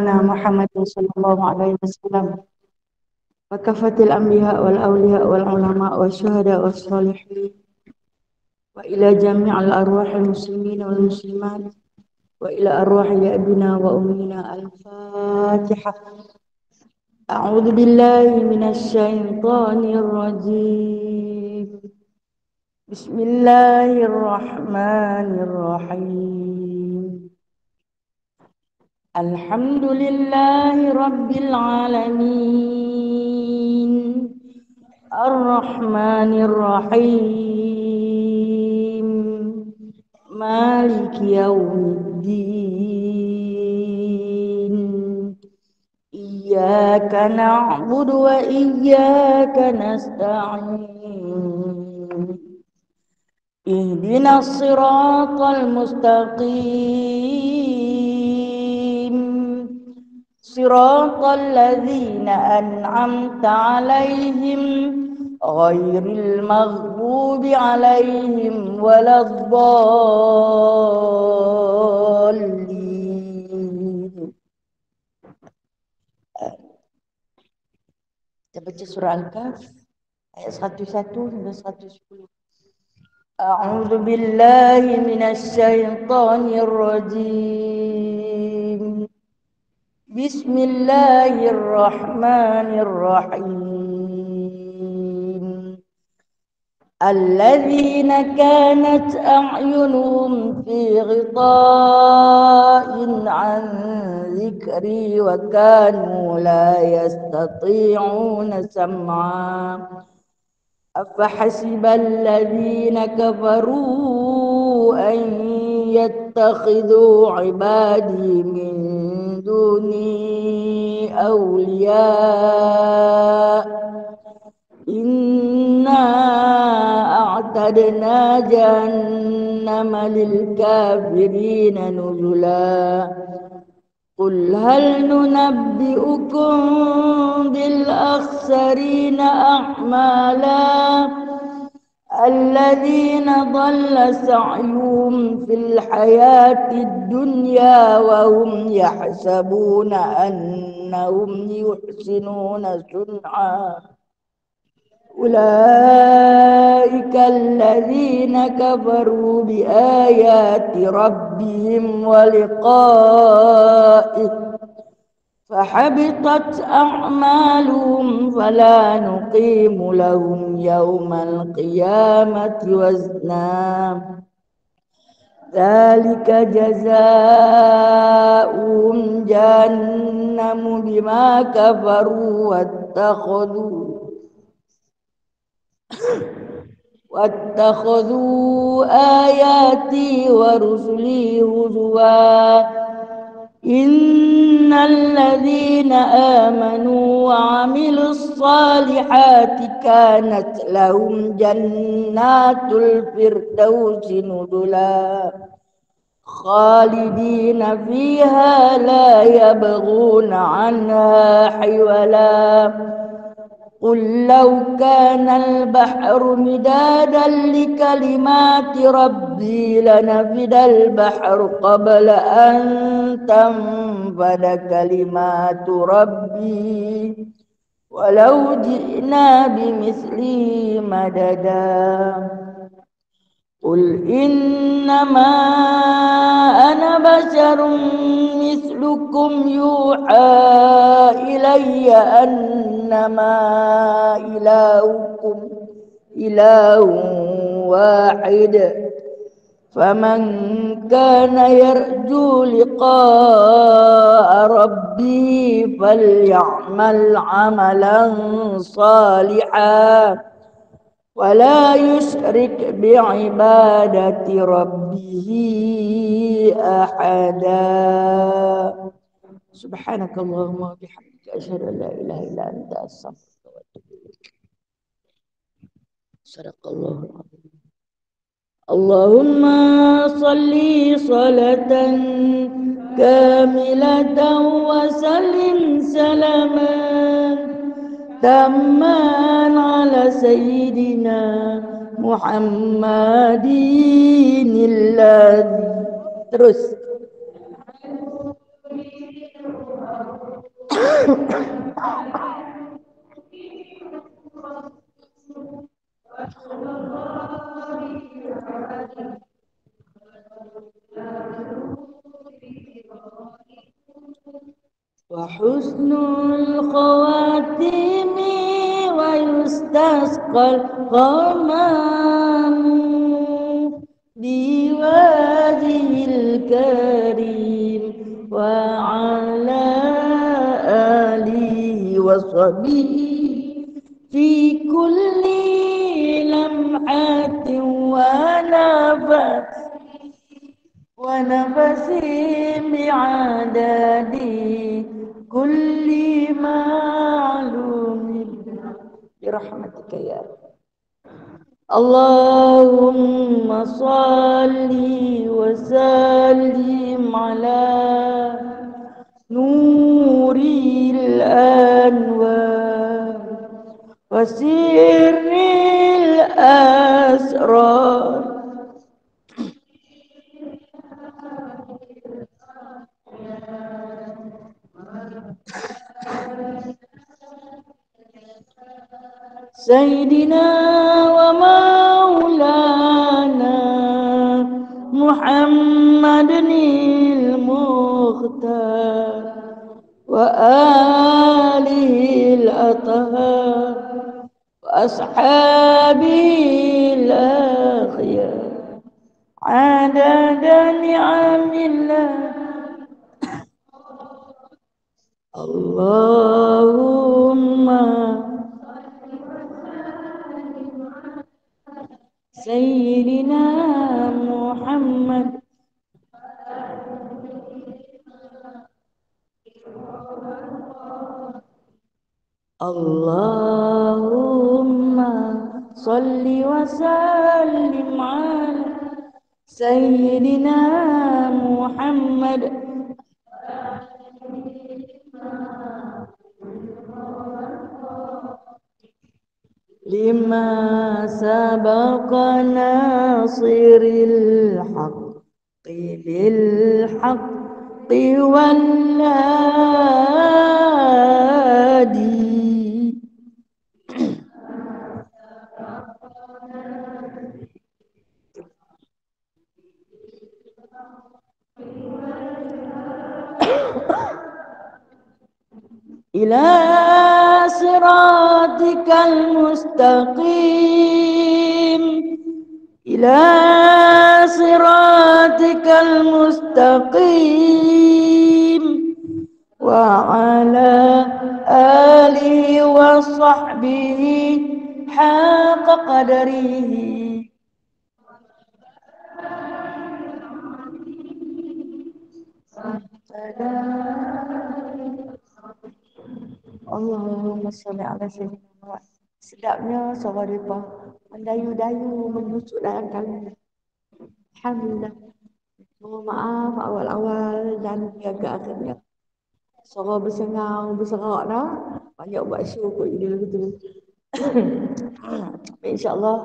محمد صلى الله عليه وسلم وكافة الأنبياء والأولياء والعلماء والشهداء والصالحين وإلى جميع الأرواح المسلمين والمسلمات وإلى أرواح أبينا وأمنا. الفاتحة. أعوذ بالله من الشيطان الرجيم. بسم الله الرحمن الرحيم. الحمد لله رب العالمين الرحمن الرحيم مالك يوم الدين. إياك نعبد وإياك نستعين. اهدنا الصراط المستقيم صراط الذين أنعمت عليهم غير المغضوب عليهم ولا الضالين. Kita baca surah Al-Kahf ayat 101 hingga 110. أعوذ بالله من الشيطان الرجيم. بسم الله الرحمن الرحيم. الذين كانت أعينهم في غطاء عن ذكري وكانوا لا يستطيعون سمعا أفحسب الذين كفروا أن يتخذوا عبادي من دوني أولياء إنا أعتدنا جهنم للكافرين نزلا. قل هل ننبئكم بالأخسرين أعمالا الذين ضل سعيهم في الحياة الدنيا وهم يحسبون أنهم يحسنون صنعا أولئك الذين كفروا بآيات ربهم ولقائه فحبطت أعمالهم فلا نقيم لهم يوم القيامة وزنا. ذلك جزاؤهم جهنم بما كفروا واتخذوا آياتي ورسلي هزوا. إن الذين آمنوا وعملوا الصالحات كانت لهم جنات الفردوس نزلا خالدين فيها لا يبغون عنها حولا. قل لو كان البحر مدادا لكلمات ربي لنفد البحر قبل أن تنفد كلمات ربي ولو جئنا بمثله مددا. قل إنما أنا بشر مثلكم يوحى إلي أنما إلهكم إله واحد فمن كان يرجو لقاء ربه فليعمل عملا صالحا ولا يشرك بعبادة ربه أحدا. سبحانك اللهم وبحمدك أشهد أن لا إله إلا أنت أستغفرك وأتوب إليك. صدق الله العظيم. اللهم صل صلاة كاملة وسلم سلاما تاما على سيدنا محمد الذي terus وحسن الخواتيم ويستسقى الغمام بوجه الكريم وعلى آله وصحبه في كل لمحة ونفس بعدد كل معلوم برحمتك يا رب. اللهم صل وسلم على نور الأنوار وسر الأسرار سيدنا ومولانا محمد المختار وآله الأطهار وأصحابه الأخيار عدد نعم الله. اللهم سيدنا محمد اللهم صل وسلم على سيدنا محمد لما سبق ناصر الحق بالحق والهادي إلى صراطك المستقيم إلى صراطك المستقيم وعلى آله وصحبه حق قدره. Allahumma salli ala sayyidina Muhammad. Sedapnya suara mereka mendayu-dayu menusuk dalam kami. Alhamdulillah. Mohon maaf awal-awal dan agak akhirnya. Suara bersengau, berserak dah. Banyak buat show kot dia gitu. InsyaAllah.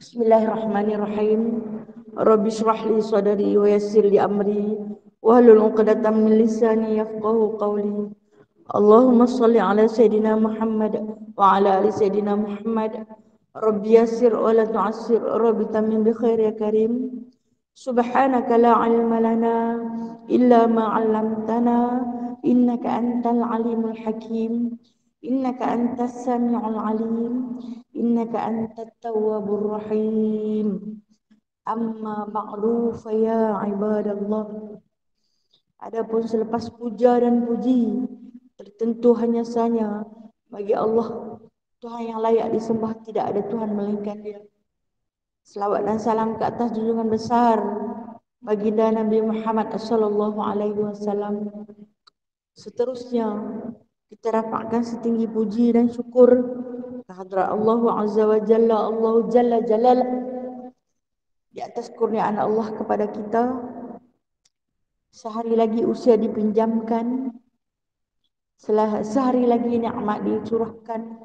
Bismillahirrahmanirrahim. Rabbi syrah li sadri wa yassir li amri wahlul 'uqdatam min lisani yafqahu qawli. Allahumma salli ala Sayyidina Muhammad wa ala ali Sayyidina Muhammad. Rabbi yassir wa la tu'assir, Rabbi tamim bi khair ya karim. Subhanaka la ilma lana illa ma 'allamtana innaka antal alimul hakim. Innaka antas sami'ul alim. Innaka antat tawwabur rahim. Amma ba'du fa ya ibadallah. Adapun selepas puja dan puji tertentu hanya saja bagi Allah, Tuhan yang layak disembah, tidak ada Tuhan melainkan Dia. Selawat dan salam ke atas junjungan besar baginda Nabi Muhammad sallallahu alaihi wasallam. Seterusnya kita rapatkan setinggi puji dan syukur kehadrat Allah Azza wa Jalla, Allah Jalla Jalal, di atas kurniaan Allah kepada kita. Sehari lagi usia dipinjamkan, sehari lagi nikmat dicurahkan,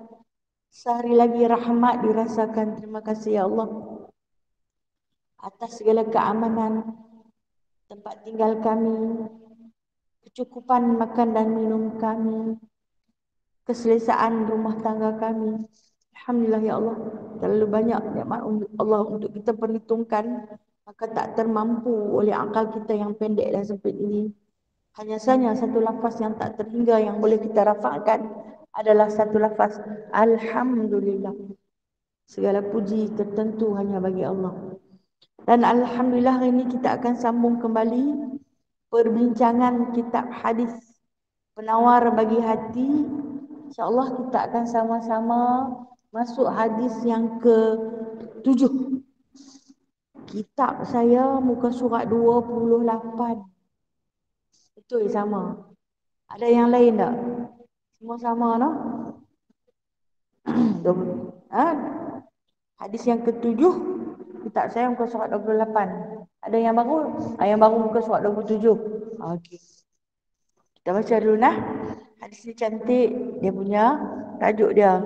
sehari lagi rahmat dirasakan. Terima kasih ya Allah atas segala keamanan tempat tinggal kami, kecukupan makan dan minum kami, keselesaan rumah tangga kami. Alhamdulillah ya Allah, terlalu banyak nikmat Allah untuk kita perhitungkan, maka tak termampu oleh akal kita yang pendek dan sempit ini. Hanya saja satu lafaz yang tak terhingga yang boleh kita rafakkan adalah satu lafaz Alhamdulillah. Segala puji tertentu hanya bagi Allah. Dan Alhamdulillah hari ini kita akan sambung kembali perbincangan kitab hadis penawar bagi hati. InsyaAllah kita akan sama-sama masuk hadis yang ke-7. Kitab saya muka surat 28. Betul sama. Ada yang lain tak? Semua sama no? Ha? Hadis yang ke-7 kitab saya muka surat 28. Ada yang baru? Yang baru muka surat 27. Okey. Kita baca dulu nah. Hadis ni cantik, dia punya tajuk dia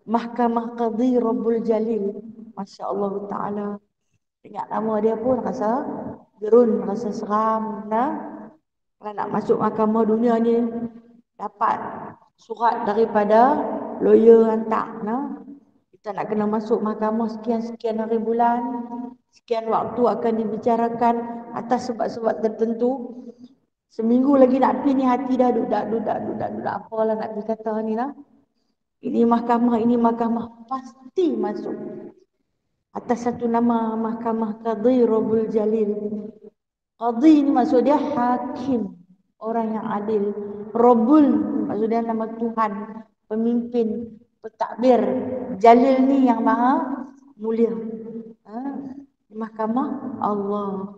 Mahkamah Qadhi Rabbul Jalil. Masya-Allah taala. Ingat nama dia pun rasa gerun, rasa seram nah. Kalau nak masuk mahkamah dunia ni dapat surat daripada lawyer hantar nah. Kita nak kena masuk mahkamah sekian-sekian hari bulan, sekian waktu akan dibicarakan atas sebab-sebab tertentu. Seminggu lagi nak pergi ni hati dah dudak apalah nak pergi kata ni lah. Ini mahkamah pasti masuk. Atas satu nama Mahkamah Qadhi Rabbul Jalil. Qadhi ni maksud dia hakim, orang yang adil. Rabbul maksud dia nama Tuhan, pemimpin, pentadbir. Jalil ni yang maha mulia. Mahkamah Allah.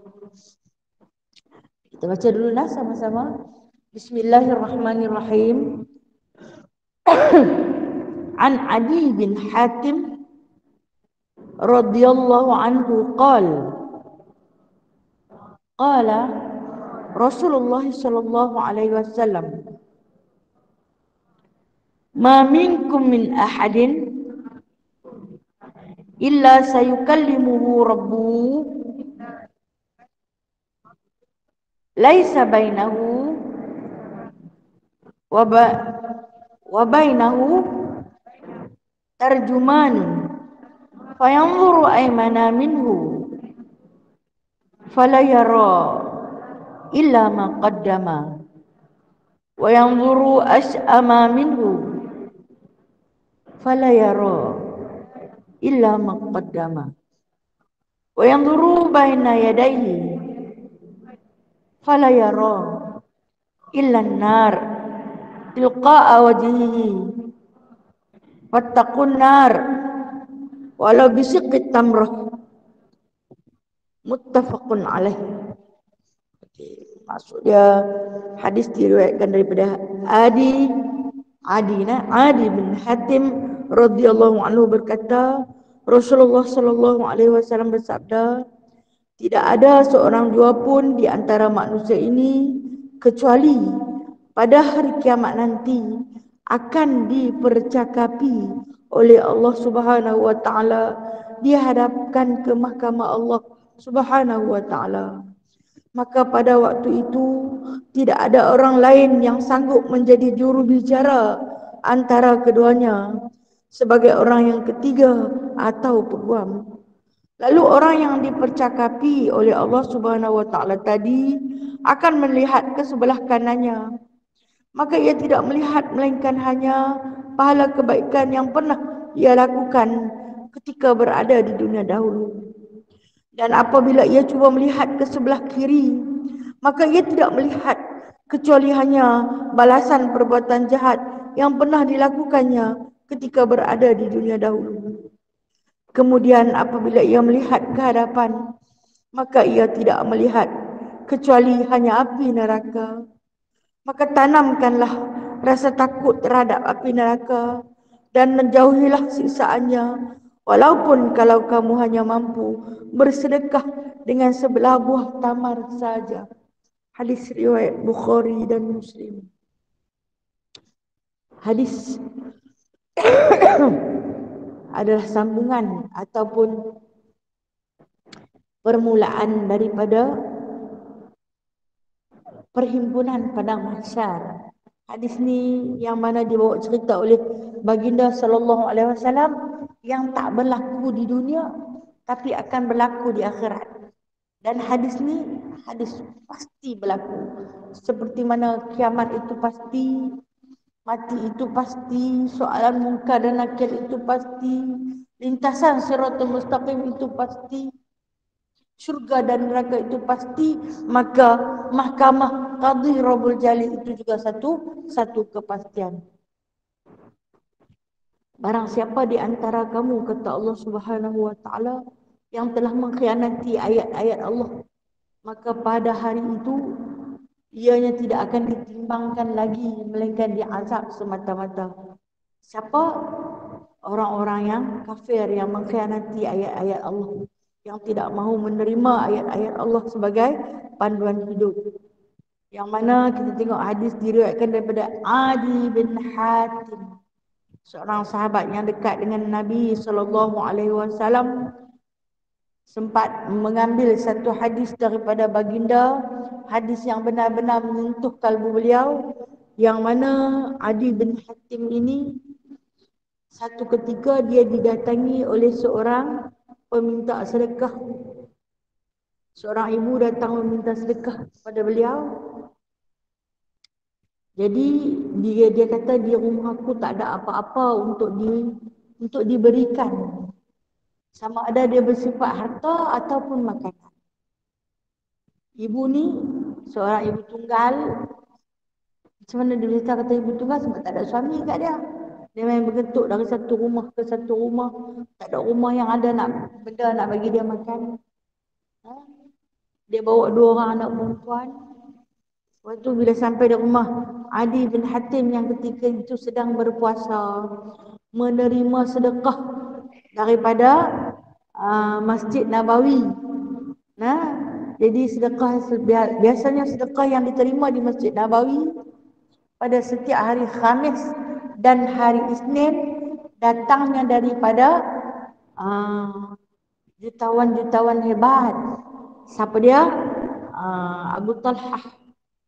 Kita baca dulu lah sama-sama. Bismillahirrahmanirrahim. An Adi bin Hatim radhiyallahu anhu qala Rasulullah sallallahu alaihi wasallam ma minkum min ahadin illa sayukallimuhu rabbuhu laisa bainahu wa bainahu tarjuman fayanzuru aymana minhu fala yara illa ma qaddama wa yanzuru ash'ama minhu fala yara illa ma qaddama wa yanzuru baina yadayhi fala yara illa an-nar tilqa'a wajhihi fattaqun nar walau bisiqqit tamrah muttafaqun alaih. Maksud dia hadis diriwayatkan daripada Adi bin Hatim radhiyallahu anhu berkata Rasulullah sallallahu alaihi wasallam bersabda, tidak ada seorang jua pun di antara manusia ini kecuali pada hari kiamat nanti akan dipercakapi oleh Allah Subhanahu wa taala, dihadapkan ke mahkamah Allah Subhanahu wa taala. Maka pada waktu itu tidak ada orang lain yang sanggup menjadi juru bicara antara keduanya sebagai orang yang ketiga atau peguam. Lalu orang yang dipercakapi oleh Allah Subhanahu wa taala tadi akan melihat ke sebelah kanannya. Maka ia tidak melihat melainkan hanya pahala kebaikan yang pernah ia lakukan ketika berada di dunia dahulu. Dan apabila ia cuba melihat ke sebelah kiri, maka ia tidak melihat kecuali hanya balasan perbuatan jahat yang pernah dilakukannya ketika berada di dunia dahulu. Kemudian apabila ia melihat ke hadapan, maka ia tidak melihat kecuali hanya api neraka. Maka tanamkanlah rasa takut terhadap api neraka dan menjauhilah siksaannya, walaupun kalau kamu hanya mampu bersedekah dengan sebelah buah tamar saja. Hadis riwayat Bukhari dan Muslim. Hadis adalah sambungan ataupun permulaan daripada perhimpunan padang mahsyar. Hadis ni yang mana dibawa cerita oleh baginda sallallahu alaihi wasallam yang tak berlaku di dunia tapi akan berlaku di akhirat. Dan hadis ni hadis pasti berlaku. Seperti mana kiamat itu pasti, mati itu pasti, soalan munkar dan nakir itu pasti, lintasan siratal mustaqim itu pasti, syurga dan neraka itu pasti, maka mahkamah qadhi Rabbul Jalil itu juga satu kepastian. Barang siapa di antara kamu, kata Allah Subhanahu wa taala, yang telah mengkhianati ayat-ayat Allah, maka pada hari itu ianya tidak akan ditimbangkan lagi melainkan diazab semata-mata. Siapa? Orang-orang yang kafir, yang mengkhianati ayat-ayat Allah, yang tidak mahu menerima ayat-ayat Allah sebagai panduan hidup. Yang mana kita tengok hadis diriwayatkan daripada Adi bin Hatim, seorang sahabat yang dekat dengan Nabi SAW, sempat mengambil satu hadis daripada baginda, hadis yang benar-benar menyentuh kalbu beliau, yang mana Adi bin Hatim ini satu ketika dia didatangi oleh seorang peminta sedekah. Seorang ibu datang meminta sedekah kepada beliau. Jadi dia kata di rumahku tak ada apa-apa untuk diberikan. Sama ada dia bersifat harta ataupun makanan. Ibu ni seorang ibu tunggal. Macam mana dia bercerita kata ibu tunggal sebab tak ada suami kat dia. Dia main bergetuk dari satu rumah ke satu rumah. Tak ada rumah yang ada benda nak bagi dia makan. Dia bawa 2 orang anak perempuan. Waktu bila sampai di rumah Adi bin Hatim yang ketika itu sedang berpuasa, menerima sedekah daripada Masjid Nabawi. Nah, jadi sedekah biasanya sedekah yang diterima di Masjid Nabawi pada setiap hari Khamis dan hari Isnin datangnya daripada jutawan-jutawan hebat. Siapa dia? Abu Talhah.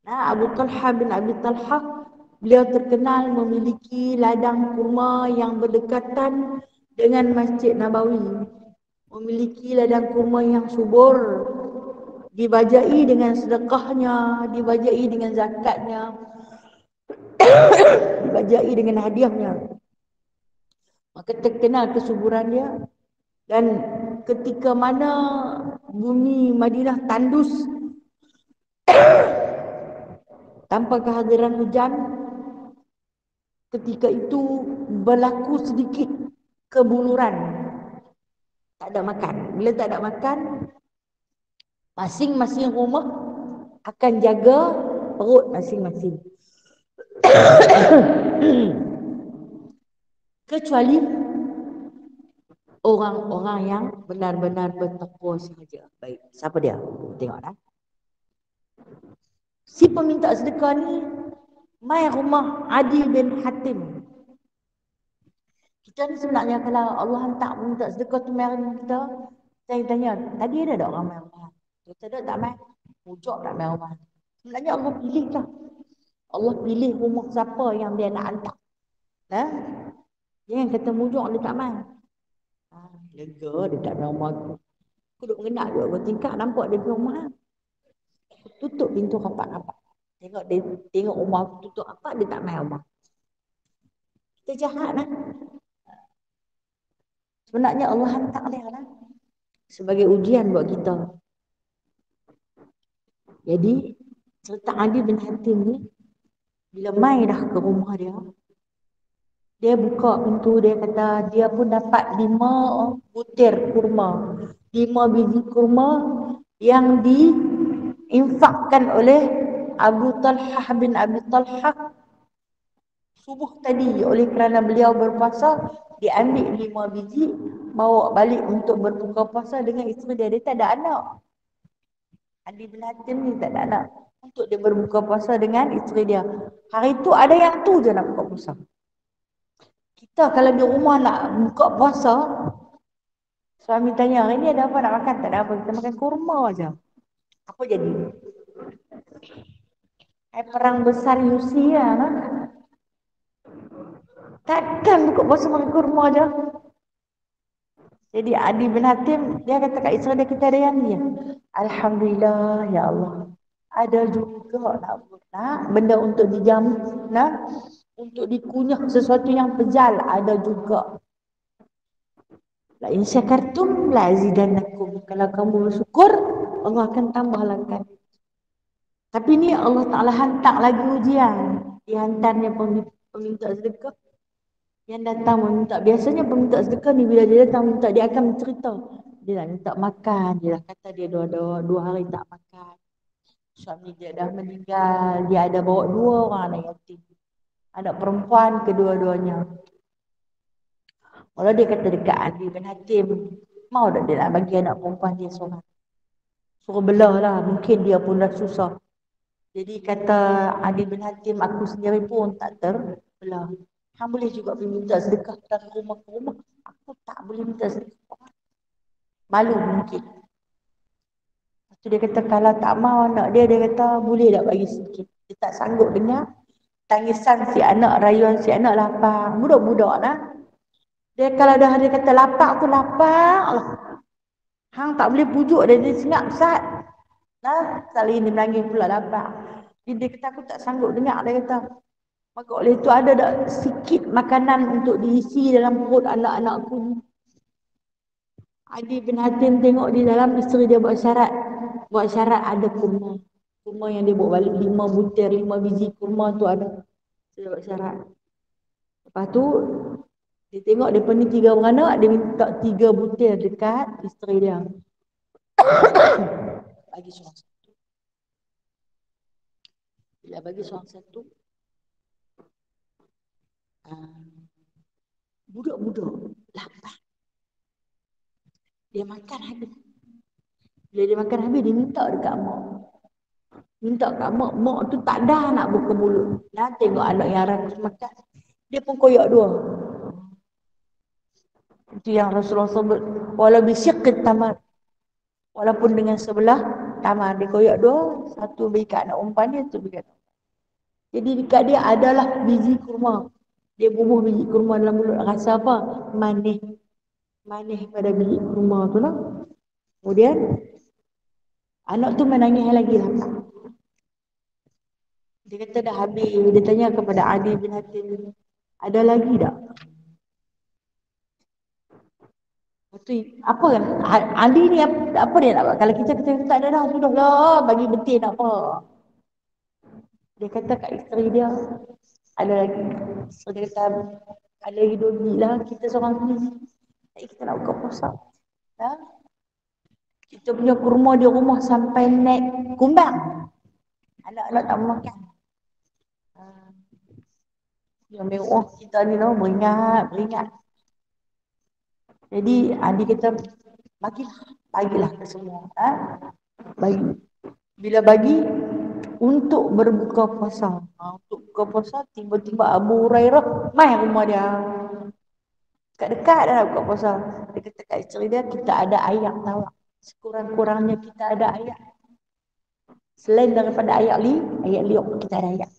Nah, Abu Talhah bin Abi Talhah, beliau terkenal memiliki ladang kurma yang berdekatan dengan Masjid Nabawi. Memiliki ladang kurma yang subur, dibajai dengan sedekahnya, dibajai dengan zakatnya, dibajai dengan hadiahnya. Maka terkenal kesuburan dia. Dan ketika mana bumi Madinah tandus tanpa kehadiran hujan, ketika itu berlaku sedikit kebuluran. Tak ada makan. Bila tak ada makan, masing-masing rumah akan jaga perut masing-masing. Kecuali orang-orang yang benar-benar bertakwa sahaja. Baik, siapa dia? Tengoklah. Si peminta sedekah ni mai rumah Adi bin Hatim. Kita ni sebenarnya kalau Allah hantar peminta sedekah tu mai rumah kita, saya tanya, tadi ada tak orang mai rumah? Kita tak mai. Mujak tak mai rumah. Sebenarnya Allah pilih lah. Allah pilih rumah siapa yang dia nak hantar. Jangan kata mujak dia tak mai. Lega dia tak mai rumah aku. Aku duduk mengenal juga aku tingkap nampak dia di rumah. Aku tutup pintu rapat-rapat. Tengok rumah aku tutup rapat, dia tak mai rumah. Kita jahat lah. Sebenarnya Allah hantar dia lah. Sebagai ujian buat kita. Jadi cerita Adi bin Hatim ni, bila mai dah ke rumah dia, dia buka pintu, dia kata dia pun dapat 5 butir kurma, 5 biji kurma yang diinfakkan oleh Abu Talhah bin Abi Talhah subuh tadi. Oleh kerana beliau berpuasa, diambil 5 biji, bawa balik untuk berbuka puasa dengan isteri dia. Dia tak ada anak. Adi bin Hatim ni tak ada anak. Untuk dia berbuka puasa dengan isteri dia. Hari tu ada yang tu je nak buka puasa. Kita kalau di rumah nak buka puasa, suami tanya, hari ni ada apa nak makan? Tak ada apa, kita makan kurma aja. Apa jadi? Perang besar Rusia lah. Takkan buka puasa makan kurma je. Jadi Adi bin Hatim, dia kata kat isteri dia, kita ada yang ni. Alhamdulillah, ya Allah. Ada juga nak benda untuk dijamu, nak untuk dikunyah sesuatu yang pejal, ada juga. La in syakartum la azidannakum. Kalau kamu bersyukur, Allah akan tambahkan. Tapi ni Allah Ta'ala hantar lagi ujian. Dihantarnya peminta sedekah yang datang meminta. Biasanya peminta sedekah ni bila dia datang minta, dia akan bercerita. Dia nak minta makan. Dia dah kata dia dua hari tak makan. Suami dia dah meninggal. Dia ada bawa 2 orang anak yatim. Anak perempuan kedua-duanya. Kalau dia kata dekat Adi bin Hatim, mau tak dia nak bagi anak perempuan dia seorang? Suruh belah lah. Mungkin dia pun dah susah. Jadi kata Adi bin Hatim, aku sendiri pun tak terbelah. Hang boleh juga pergi minta sedekah dari rumah ke rumah. Aku tak boleh minta sedekah. Malu mungkin. Lepas tu dia kata kalau tak mau anak dia, dia kata boleh tak bagi sikit. Dia tak sanggup dengar tangisan si anak, rayuan si anak lapar. Budak-budak lah. Dia kalau dah dia kata lapar tu lapar lah. Hang tak boleh pujuk dia, dia sengak besar. Nah, kali ini menangis pula lapar. Dia kata aku tak sanggup dengar, dia kata. Maka oleh itu ada tak sikit makanan untuk diisi dalam perut anak-anakku ni. Adi bin Hatim tengok di dalam, isteri dia buat syarat. Buat syarat ada kurma. Kurma yang dia bawa balik 5 butir, 5 biji kurma tu ada. Dia buat syarat. Lepas tu, dia tengok dia ni 3 beranak, dia minta 3 butir dekat isteri dia. Bagi seorang satu. Bila bagi seorang satu, budak-budak lapar. Dia makan habis. Bila dia makan habis, dia minta dekat mak. Minta kat mak. Mak tu tak dah nak buka mulut. Nah, tengok anak yang rakus makan. Dia pun koyak 2. Itu yang Rasulullah sebut. Walau bisyikit tamar. Walaupun dengan sebelah tamar. Dia koyak 2. Satu beri kat anak umpan dia, satu beri kat. Jadi dekat dia adalah biji kurma. Dia bubuh biji kurma dalam mulut. Rasa apa? Manis. Manis pada biji kurma tu lah. Kemudian, anak tu menangis lagi lah. Dia kata dah habis. Dia tanya kepada Adi bin Hatim, ada lagi tak? Betul. Apa kan? Adi ni apa dia nak buat? Kalau kita tak ada dah, sudah lah. Bagi betin apa. Dia kata kat isteri dia, ada lagi. So dia kata, ada lagi 2 biji lah. Kita seorang biji. Kita nak buka puasa. Ha? Kita punya kurma di rumah sampai naik kumbang. Anak-anak tak makan. Yang mewah kita ni lah, beringat. Jadi Adi kata, bagilah ke semua. Ha? Bagi. Bila bagi, untuk berbuka puasa. Untuk buka puasa, tiba-tiba Abu Hurairah mai rumah dia. Dekat-dekat dah nak buka puasa. Dia kata kat isteri dia, kita ada ayak tawak. Sekurang-kurangnya kita ada ayak. Selain daripada ayak liuk, kita ada ayak.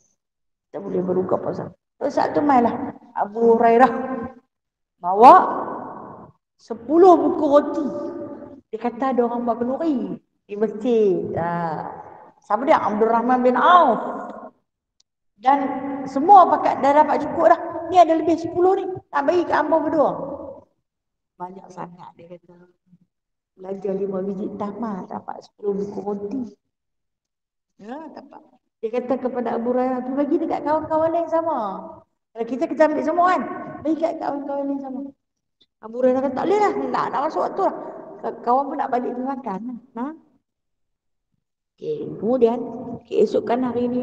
Kita boleh berbuka puasa. Terus saat tu mai lah Abu Hurairah bawa 10 buku roti. Dia kata ada orang buat kenduri di masjid. Siapa dia? Abdul Rahman bin Auf. Dan semua pakat dah dapat cukup dah. Ni ada lebih 10 ni. Nak bagi ke hamba berdua. Banyak sangat dia kata. Belajar 5 biji tamat dapat 10 buku roti. Ya, dapat. Dia kata kepada Abu Hurairah, tu bagi dekat kawan-kawan yang sama. Kalau kita ambil semua kan. Bagi kat kawan-kawan yang sama. Abu Hurairah kata, tak boleh lah. Nak masuk waktu lah. Kawan pun nak balik makan. Ha? Okay. Kemudian, keesokan hari ni,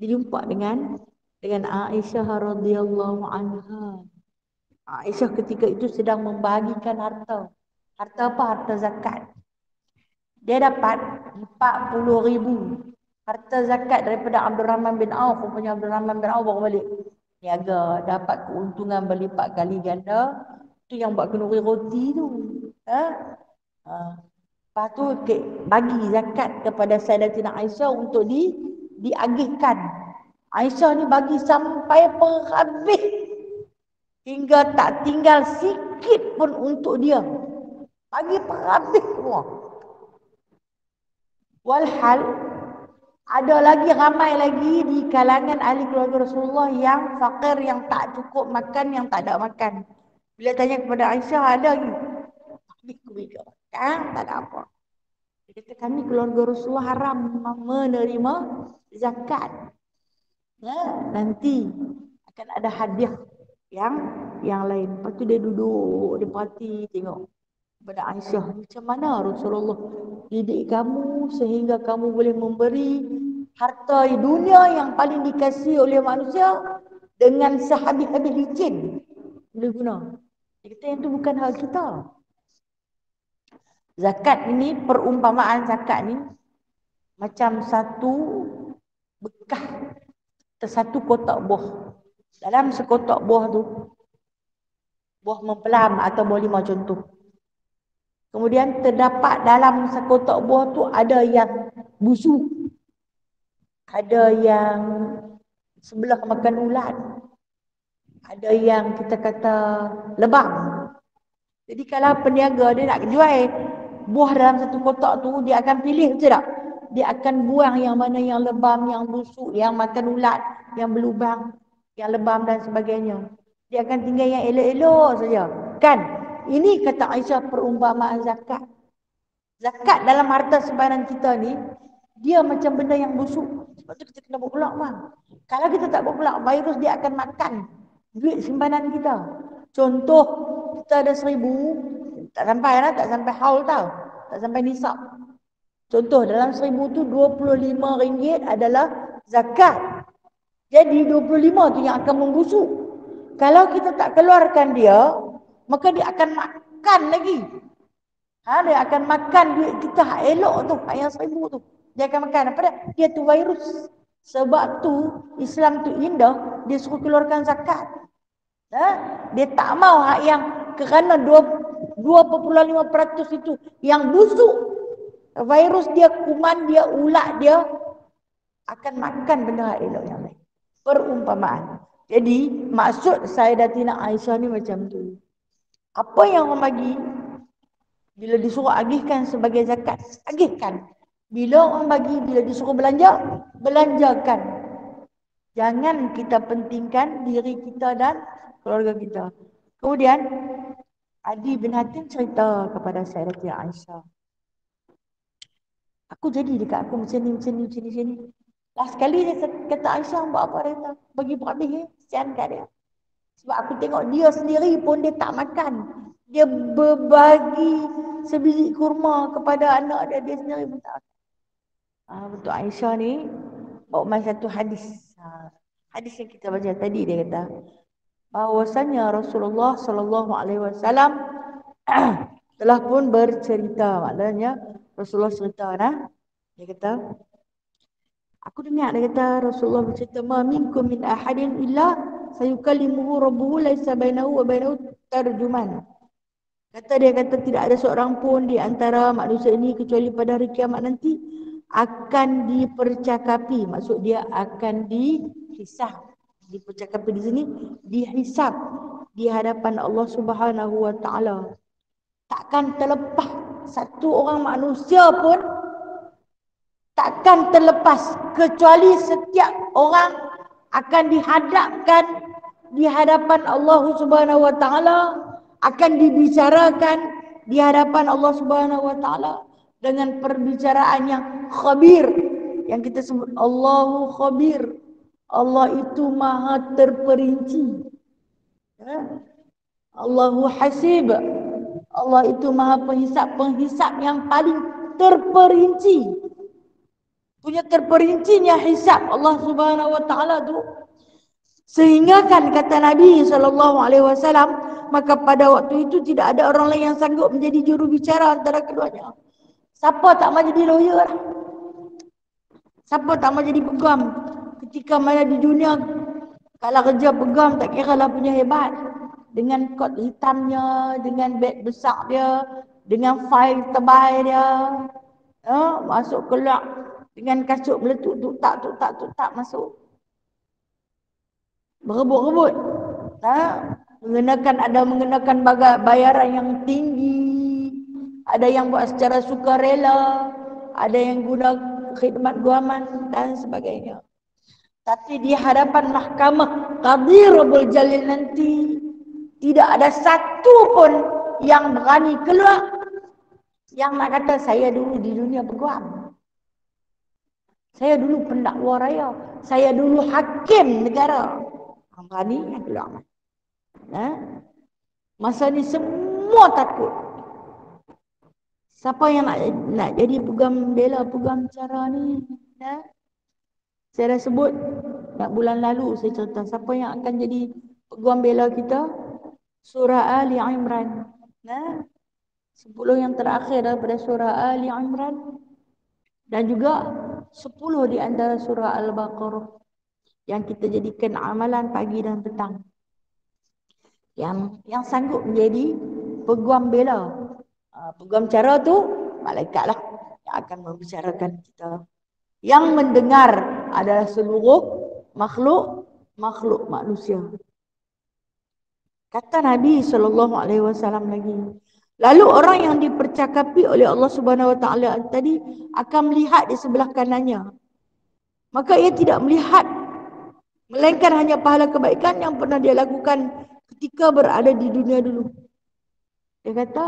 dijumpa dengan Aisyah radhiyallahu anha. Aisyah ketika itu sedang membagikan harta. Harta apa? Harta zakat. Dia dapat 40,000 harta zakat daripada Abdul Rahman bin Auf. Rupanya Abdul Rahman bin Auf baru balik niaga, dapat keuntungan berlipat kali ganda. Tu yang buat kenduri roti tu. Lepas tu bagi zakat kepada Sayyidatina Aisyah untuk diagihkan. Aisyah ni bagi sampai habis. Hingga tak tinggal sikit pun untuk dia. Bagi habis semua. Walhal ada lagi ramai lagi di kalangan ahli keluarga Rasulullah yang fakir, yang tak cukup makan, yang tak ada makan. Bila tanya kepada Aisyah, ada lagi. Kami kubika makan, tak ada apa. Dia kata, kami keluarga Rasulullah haram menerima zakat. Ya, nanti akan ada hadiah yang lain. Lepas tu dia duduk, dia perhati tengok kepada Aisyah, macam mana Rasulullah didik kamu sehingga kamu boleh memberi harta dunia yang paling dikasihi oleh manusia dengan sehabis-habis licin boleh guna. Dia kata yang tu bukan hal kita. Zakat ini, perumpamaan zakat ni macam satu bekah, satu kotak buah. Dalam sekotak buah tu, buah mempelam atau buah lima contoh. Kemudian terdapat dalam sekotak buah tu ada yang busuk, ada yang sebelah makan ulat, ada yang kita kata lebam. Jadi kalau peniaga dia nak jual buah dalam satu kotak tu, dia akan pilih, betul tak? Dia akan buang yang mana yang lebam, yang busuk, yang makan ulat, yang berlubang, yang lebam dan sebagainya. Dia akan tinggal yang elok-elok saja. Kan? Ini kata Aisyah perumpamaan zakat. Zakat dalam harta simpanan kita ni, dia macam benda yang busuk. Sebab tu kita kena berkelak, bang. Kalau kita tak berkelak, virus dia akan makan duit simpanan kita. Contoh, kita ada 1,000, tak sampai lah, tak sampai haul tau. Tak sampai nisab. Contoh, dalam 1,000 tu RM25 adalah zakat. Jadi 25 tu yang akan membusuk. Kalau kita tak keluarkan dia, maka dia akan makan lagi. Dia akan makan duit kita hak elok tu, hak yang 1,000 tu. Dia akan makan. Apa dia? Dia tu virus. Sebab tu Islam tu indah, dia suruh keluarkan zakat. Dia tak mau hak yang kerana 2,5% itu yang busuk. Virus dia, kuman dia, ulat dia akan makan benda hak elok yang lain. Perumpamaan. Jadi maksud Sayyidatina Aisyah ni macam tu. Apa yang orang bagi, bila disuruh agihkan sebagai zakat, agihkan. Bila orang bagi, bila disuruh belanja, belanjakan. Jangan kita pentingkan diri kita dan keluarga kita. Kemudian Adi bin Hatim cerita kepada Sayyidatina Aisyah, aku jadi dekat aku macam ni. Last kali dia kata Aisyah, buat apa dia kata? Bagi berhabis, kesian kat dia. Sebab aku tengok dia sendiri pun dia tak makan. Dia berbagi sebiji kurma kepada anak dia, dia sendiri pun tak makan. Betul Aisyah ni bawa main satu hadis. Hadis yang kita baca tadi, dia kata bahawasanya Rasulullah sallallahu alaihi wasallam telah pun bercerita. Maknanya Rasulullah cerita dia kata, aku dengar dia kata Rasulullah bercerita, ma minkum min ahadin illa sayukallimuhu rabbuhu laisa bainahu wa bainahu tarjuman. Dia kata tidak ada seorang pun di antara manusia ini kecuali pada hari kiamat nanti akan dipercakapi. Maksud dia akan dihisab. Dipercakapi di sini, dihisab di hadapan Allah Subhanahu wa taala. Takkan terlepas satu orang manusia pun, takkan terlepas kecuali setiap orang akan dihadapkan di hadapan Allah Subhanahu wa taala, akan dibicarakan di hadapan Allah Subhanahu wa taala dengan perbicaraan yang khabir, yang kita sebut Allahu khabir. Allah itu maha terperinci. Allahu hasib. Allah itu maha penghisap yang paling terperinci. Punya terperincinya hisab Allah Subhanahu wa taala tu, sehingga kan kata Nabi SAW, maka pada waktu itu tidak ada orang lain yang sanggup menjadi juru bicara antara keduanya. Siapa tak mau jadi lawyer lah? Siapa tak mau jadi pegam? Ketika mana di dunia, kalau kerja pegam tak kira lah punya hebat. Dengan kot hitamnya, dengan beg besar dia, dengan file tebal dia, masuk keluar Dengan kasut meletup, tuk tak masuk. Berebut-rebut. Mengenakan bayaran yang tinggi. Ada yang buat secara sukarela. Ada yang guna khidmat guaman dan sebagainya. Tapi di hadapan mahkamah Qadhi Rabbul Jalil nanti, tidak ada satu pun yang berani keluar yang nak kata saya dulu di dunia peguam, saya dulu pendakwa raya, saya dulu hakim negara. Berani yang keluar. Masa ni semua takut. Siapa yang nak jadi peguam bela, peguam cara ni? Saya dah sebut bulan lalu saya cerita siapa yang akan jadi peguam bela kita. Surah Ali Imran. 10 yang terakhir daripada surah Ali Imran. Dan juga 10 di antara surah Al-Baqarah. Yang kita jadikan amalan pagi dan petang. Yang sanggup menjadi peguam bela. Peguam cara tu, malaikat lah yang akan membicarakan kita. Yang mendengar adalah seluruh makhluk manusia. Kata Nabi SAW lagi, lalu orang yang dipercakapi oleh Allah Subhanahu Wa Taala tadi akan melihat di sebelah kanannya. Maka ia tidak melihat, melainkan hanya pahala kebaikan yang pernah dia lakukan ketika berada di dunia dulu. Dia kata,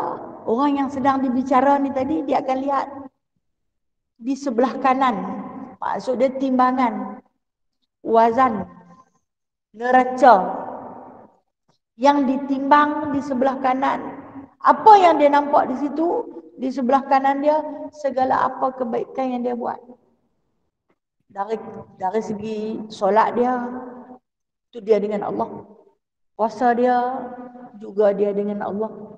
orang yang sedang dibicara ni tadi, dia akan lihat di sebelah kanan. Maksud dia timbangan, wazan, neraca yang ditimbang di sebelah kanan. Apa yang dia nampak di situ, di sebelah kanan dia, segala apa kebaikan yang dia buat. Dari segi solat dia, itu dia dengan Allah. Puasa dia, juga dia dengan Allah.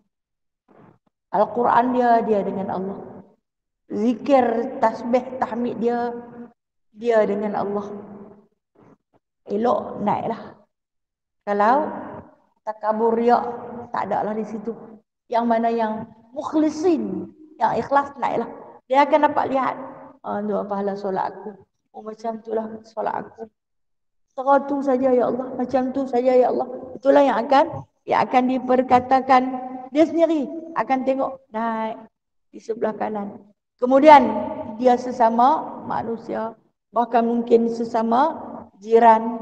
Al-Quran dia dengan Allah. Zikir, tasbih, tahmid dia dengan Allah. Elok naiklah. Kalau takabur riak, tak ada lah di situ. Yang mana yang mukhlisin, yang ikhlas, naiklah. Dia akan dapat lihat, tu pahala solat aku. Macam itulah solat aku. Seratu saja ya Allah, macam tu saja ya Allah. Itulah yang akan diperkatakan. Dia sendiri akan tengok naik di sebelah kanan. Kemudian dia sesama manusia, bahkan mungkin sesama jiran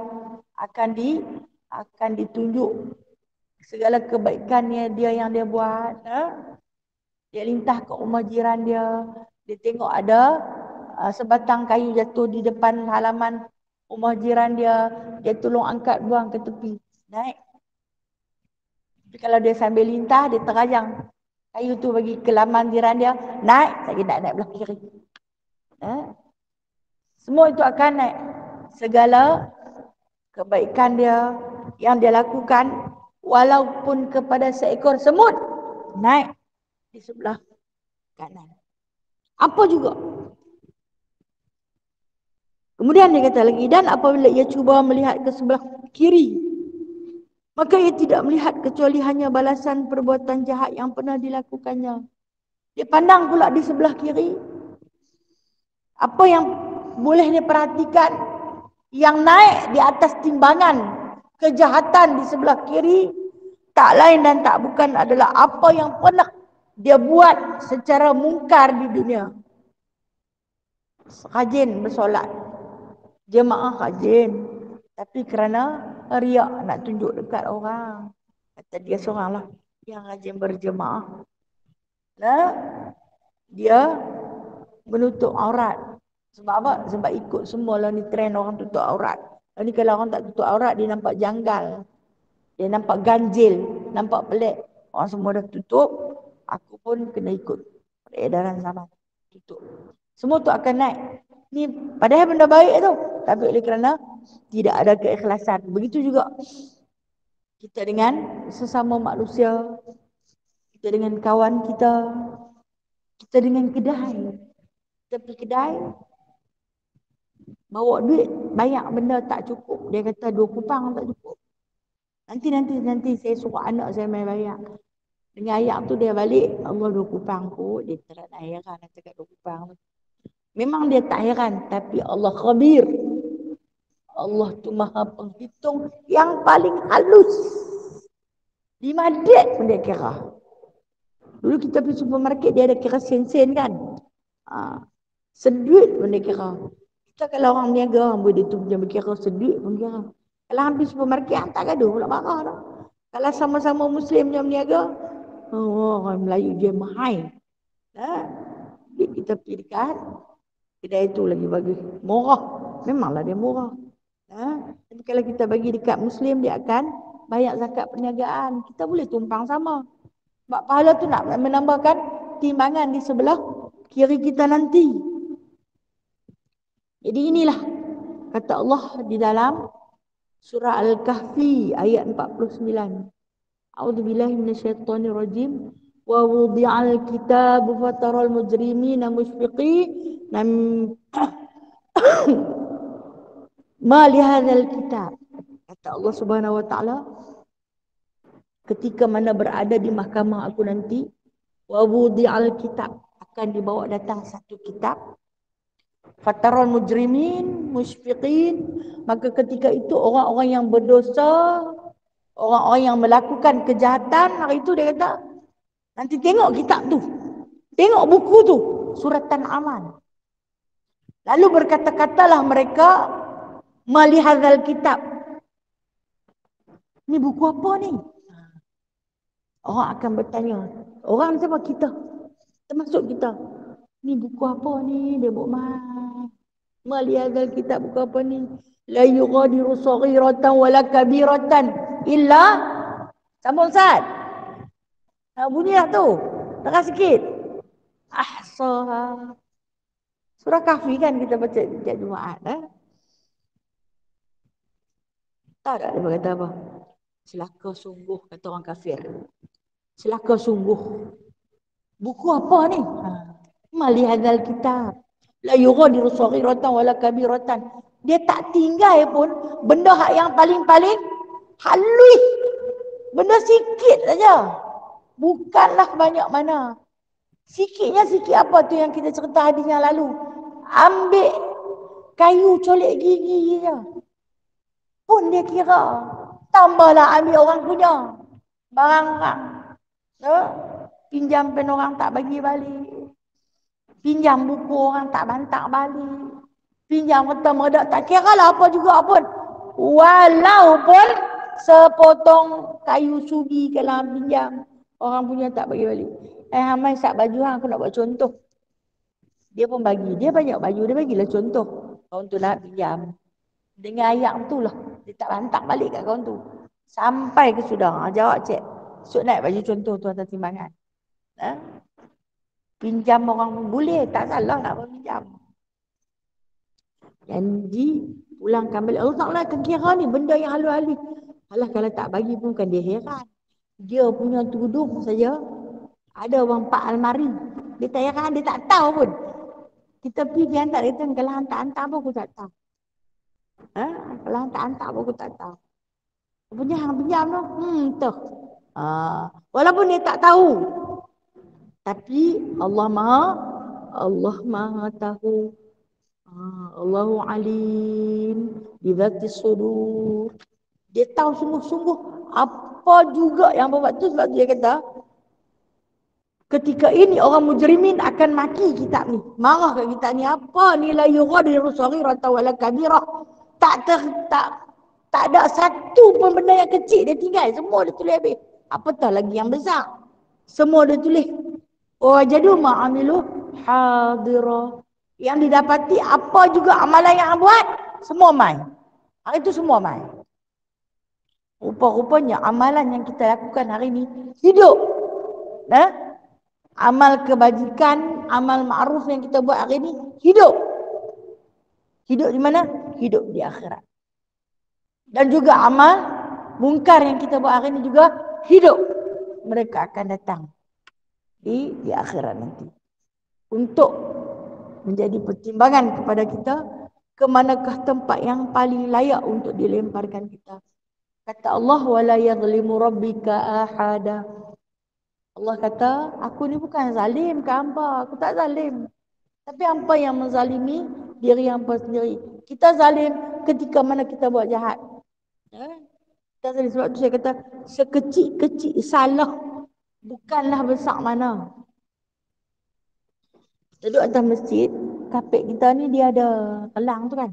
akan ditunjuk segala kebaikannya dia yang dia buat. Dia lintah ke rumah jiran dia, dia tengok ada sebatang kayu jatuh di depan halaman rumah jiran dia tolong angkat, buang ke tepi, naik. Tapi kalau dia sambil lintah, dia terajang kayu tu bagi ke laman jiran dia, naik, lagi naik belah kiri. Semua itu akan naik. Segala kebaikan dia yang dia lakukan, walaupun kepada seekor semut, naik di sebelah kanan. Apa juga. Kemudian dia kata lagi, dan apabila ia cuba melihat ke sebelah kiri, maka ia tidak melihat kecuali hanya balasan perbuatan jahat yang pernah dilakukannya. Dia pandang pula di sebelah kiri. Apa yang boleh dia perhatikan, yang naik di atas timbangan kejahatan di sebelah kiri, tak lain dan tak bukan adalah apa yang pernah dia buat secara mungkar di dunia. Rajin bersolat, jemaah rajin, tapi kerana riak nak tunjuk dekat orang, kata dia seoranglah yang rajin berjemaah. Dia menutup aurat. Sebab apa? Sebab ikut semua lah ni trend orang tutup aurat. Ni kalau orang tak tutup aurat, dia nampak janggal, dia nampak ganjil, nampak pelik. Orang semua dah tutup, aku pun kena ikut peredaran zaman, tutup. Semua tu akan naik. Ni padahal benda baik tu, tapi oleh kerana tidak ada keikhlasan. Begitu juga kita dengan sesama manusia, kita dengan kawan kita dengan kedai. Kita pergi kedai, bawa duit banyak benda tak cukup. Dia kata 2 kupang tak cukup. Nanti saya suruh anak saya main bayar. Dengan ayam tu dia balik, Allah 2 kupang kot. Dia terang air kan, nak cakap 2 kupang tu. Memang dia tak heran, tapi Allah khabir. Allah tu maha penghitung yang paling halus. 5 pun dia kira. Dulu kita pergi supermarket, dia ada kira sen-sen kan. Seduit pun dia kira. Kita kalau orang berniaga, dia tu dia berkira seduit pun kira. Kalau hampir supermarket, tak gaduh pula marah dah. Kalau sama-sama Muslim yang berniaga, orang Melayu dia mahal. Kita pergi dekat kedai itu lagi bagi murah. Memanglah dia murah. Tapi kalau kita bagi dekat Muslim, dia akan bayar zakat perniagaan. Kita boleh tumpang sama. Sebab pahala tu nak menambahkan timbangan di sebelah kiri kita nanti. Jadi inilah kata Allah di dalam surah Al-Kahfi ayat 49. A'udzubillahi minasyaitonirrajim. Wa wudi'al kitabu fataral mujrimina mushfiqin ma li hadzal kitab. Kata Allah Subhanahu wa taala, ketika mana berada di mahkamah aku nanti, wa wudi'al kitab, akan dibawa datang satu kitab. Fataral mujrimin mushfiqin, maka ketika itu orang-orang yang berdosa, orang-orang yang melakukan kejahatan, hari itu dia kata, nanti tengok kitab tu, tengok buku tu, suratan amal. Lalu berkata-katalah mereka, malihadzal kitab, ni buku apa ni? Orang akan bertanya, orang siapa? Kita, termasuk kita, ni buku apa ni? Dia buat mahal. Malihadzal kitab, buku apa ni? La yughadiru saghiratan wala kabiratan illa, sambung Ustaz. Bunyilah tu, terang sikit. Ahsaha. Surah Kahfi kan kita baca setiap Jumaat. Tahu tak dia berkata apa? Celaka sungguh, kata orang kafir. Celaka sungguh. Buku apa ni? Mali hadzal kitab. La yughadiru saghiratan wala kabiratan. Dia tak tinggal pun benda yang paling-paling halus. Benda sikit saja. Bukanlah banyak mana. Sikitnya sikit apa tu yang kita cerita hadis yang lalu. Ambil kayu colek gigi je. Pun dia kira. Tambahlah ambil orang punya. Barang orang. Pinjam pen orang tak bagi balik. Pinjam buku orang tak bantak balik. Pinjam kertas meredak tak kira lah apa juga pun. Walaupun sepotong kayu sugi kalau pinjam, orang punya tak bagi balik. Hamai sak baju hang, aku nak buat contoh. Dia pun bagi. Dia banyak baju, dia bagilah contoh. Kawan tu nak pinjam. Dengan ayat tu lah. Dia tak bantak balik kat kawan tu. Sampai ke sudah. Jawab cik. Esok naik baju contoh tu atas timbangan. Pinjam orang pun boleh. Tak salah nak pinjam. Janji pulangkan balik. Allah Ta'ala akan kira ni benda yang halus-halus. Alah kalau tak bagi pun kan dia heran. Dia punya tudung saja. Ada orang 4 almari. Dia tak heran, dia tak tahu pun. Kita pergi hantar, dia kata kalau hantar-hantar pun aku tak tahu. Kalau hantar-hantar pun aku tak tahu. Punya hang pinjam tu. Tuh. Walaupun dia tak tahu. Tapi Allah Maha tahu. Allahu alim bidzati sudur. Dia tahu sungguh-sungguh apa juga yang buat tu. Sebab dia kata ketika ini orang mujrimin akan maki kitab ni. Marah kat kitab ni. Apa ni la yughadiru saghiratan wala kabirah. Tak ada satu pun benda yang kecil dia tinggal. Semua dia tulis habis. Apatah lagi yang besar. Semua dia tulis. Wajadu ma'amilu hadira. Yang didapati apa juga amalan yang buat, semua mai. Hari itu semua mai. Rupa-rupanya amalan yang kita lakukan hari ini hidup. Amal kebajikan, amal ma'ruf yang kita buat hari ini hidup. Hidup di mana? Hidup di akhirat. Dan juga amal mungkar yang kita buat hari ini juga hidup. Mereka akan datang di akhirat nanti. Untuk menjadi pertimbangan kepada kita ke manakah tempat yang paling layak untuk dilemparkan kita. Kata Allah, wala yadhlimu rabbika ahada. Allah kata, aku ni bukan zalim ke hamba, aku tak zalim. Tapi hampa yang menzalimi diri hampa sendiri. Kita zalim ketika mana kita buat jahat. Kita zalim sebab tu saya kata sekecil-kecil salah bukanlah besar mana. Duduk atas masjid, kapek kita ni dia ada kelang tu kan.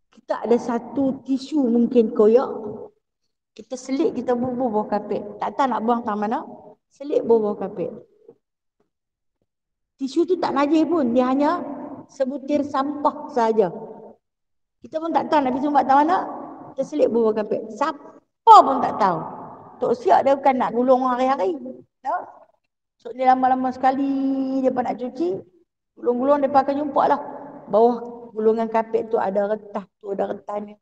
Kita ada satu tisu mungkin koyak. Kita selit, kita bubuh bawah kapek. Tak tahu nak buang tak mana. Selit bawah kapek. Tisu tu tak najis pun. Dia hanya sebutir sampah saja. Kita pun tak tahu nak pergi sumbat tak mana. Kita selit bawah kapek. Siapa pun tak tahu. Tok Siak dia bukan nak gulung hari-hari. No? So ni lama-lama sekali dia nak cuci. Gulung-gulung dia akan jumpa lah. Bawah gulungan kapek tu ada retah. Tu ada retahnya.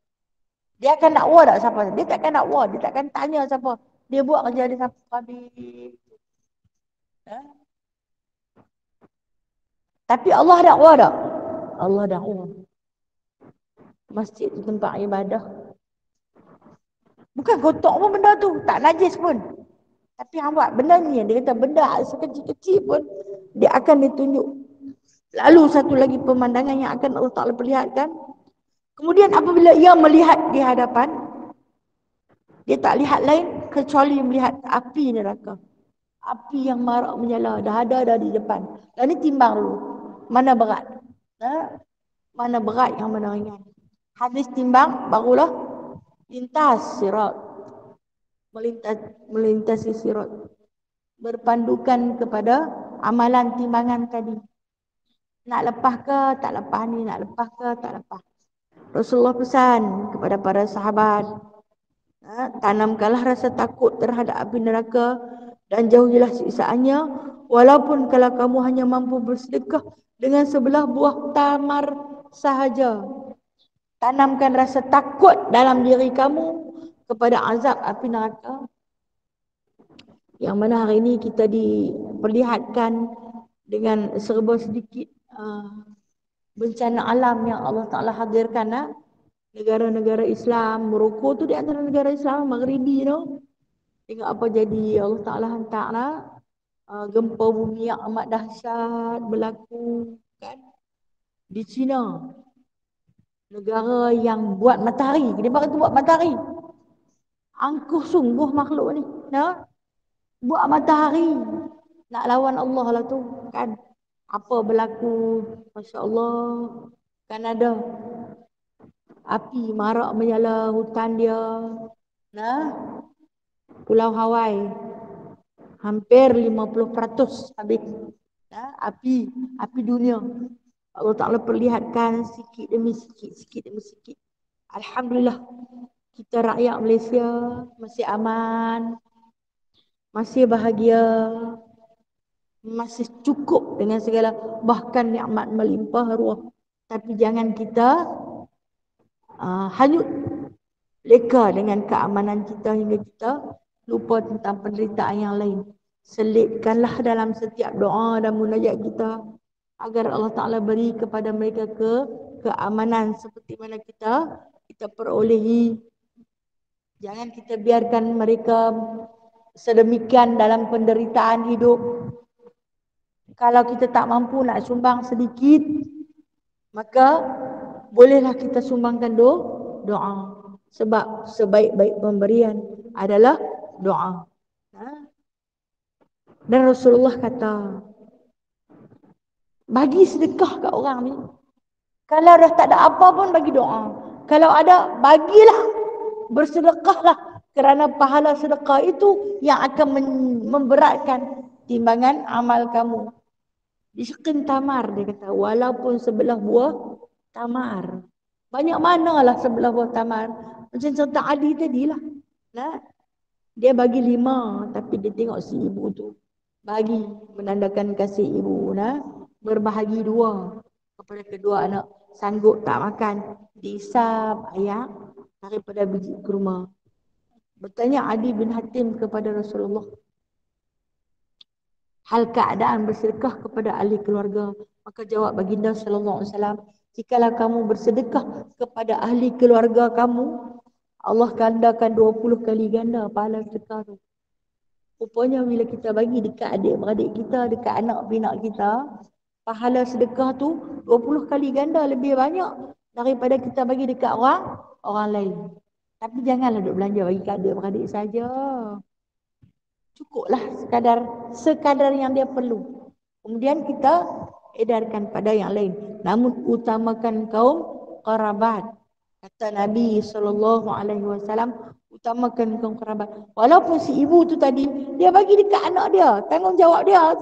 Dia akan dakwa tak siapa? Dia takkan dakwa. Dia takkan tanya siapa. Dia buat kerja dia sampai habis. Tapi Allah dakwa tak? Allah dakwa. Masjid tu tempat ibadah. Bukan kotor pun benda tu. Tak najis pun. Tapi yang buat benda ni, dia kata benda sekecil-kecil pun, dia akan ditunjuk. Lalu satu lagi pemandangan yang akan Allah Ta'ala perlihatkan. Kemudian apabila ia melihat di hadapan, dia tak lihat lain kecuali melihat api neraka. Api yang marak menyala. Dah ada di depan. Dan ni timbang dulu. Mana berat? Mana berat yang mana ringan? Habis timbang, barulah lintas sirat. Melintasi sirat. Berpandukan kepada amalan timbangan tadi. Nak lepas ke tak lepas ni? Nak lepas ke tak lepas? Rasulullah pesan kepada para sahabat, tanamkanlah rasa takut terhadap api neraka dan jauhilah siksaannya, walaupun kalau kamu hanya mampu bersedekah dengan sebelah buah tamar sahaja. Tanamkan rasa takut dalam diri kamu kepada azab api neraka. Yang mana hari ini kita diperlihatkan dengan serba sedikit bencana alam yang Allah Ta'ala hadirkan. Negara-negara Islam, Morocco tu di antara negara Islam, Maghribi tu. Tengok apa jadi, Allah Ta'ala hantar gempa bumi yang amat dahsyat berlaku kan di China. Negara yang buat matahari, dia tu buat matahari. Angkuh sungguh makhluk ni. Buat matahari. Nak lawan Allah lah tu kan. Apa berlaku, Masya Allah. Kan ada api marak menyala hutan dia. Pulau Hawaii. Hampir 50% habis. Api dunia. Allah Ta'ala perlihatkan sikit demi sikit. Alhamdulillah. Kita rakyat Malaysia masih aman. Masih bahagia. Masih cukup dengan segala, bahkan nikmat melimpah ruah. Tapi jangan kita hanyut leka dengan keamanan kita hingga kita lupa tentang penderitaan yang lain. Selitkanlah dalam setiap doa dan munajat kita agar Allah Ta'ala beri kepada mereka keamanan seperti mana kita perolehi. Jangan kita biarkan mereka sedemikian dalam penderitaan hidup. Kalau kita tak mampu nak sumbang sedikit, maka bolehlah kita sumbangkan doa. Sebab sebaik-baik pemberian adalah doa. Dan Rasulullah kata, bagi sedekah kat orang ni. Kalau dah tak ada apa pun, bagi doa. Kalau ada, bagilah. Bersedekahlah. Kerana pahala sedekah itu yang akan memberatkan timbangan amal kamu. Disyakin tamar, dia kata. Walaupun sebelah buah tamar. Banyak manalah sebelah buah tamar. Macam cerita Adi tadilah. Dia bagi 5, tapi dia tengok si ibu tu bagi, menandakan kasih ibu. Berbahagi 2 kepada kedua anak. Sanggup tak makan, dihisap ayam daripada biji kurma. Bertanya Adi bin Hatim kepada Rasulullah, hal keadaan bersedekah kepada ahli keluarga. Maka jawab baginda sallallahu alaihi wasallam, jikalau kamu bersedekah kepada ahli keluarga kamu, Allah gandakan 20 kali ganda pahala sedekah tu. Rupanya bila kita bagi dekat adik-beradik kita, dekat anak pinak kita, pahala sedekah tu 20 kali ganda lebih banyak daripada kita bagi dekat orang lain. Tapi janganlah duk belanja bagi kat adik-beradik saja. Cukuplah sekadar yang dia perlu. Kemudian kita edarkan pada yang lain. Namun utamakan kaum kerabat. Kata Nabi SAW, utamakan kaum kerabat. Walaupun si ibu tu tadi, dia bagi dekat anak dia, tanggungjawab dia.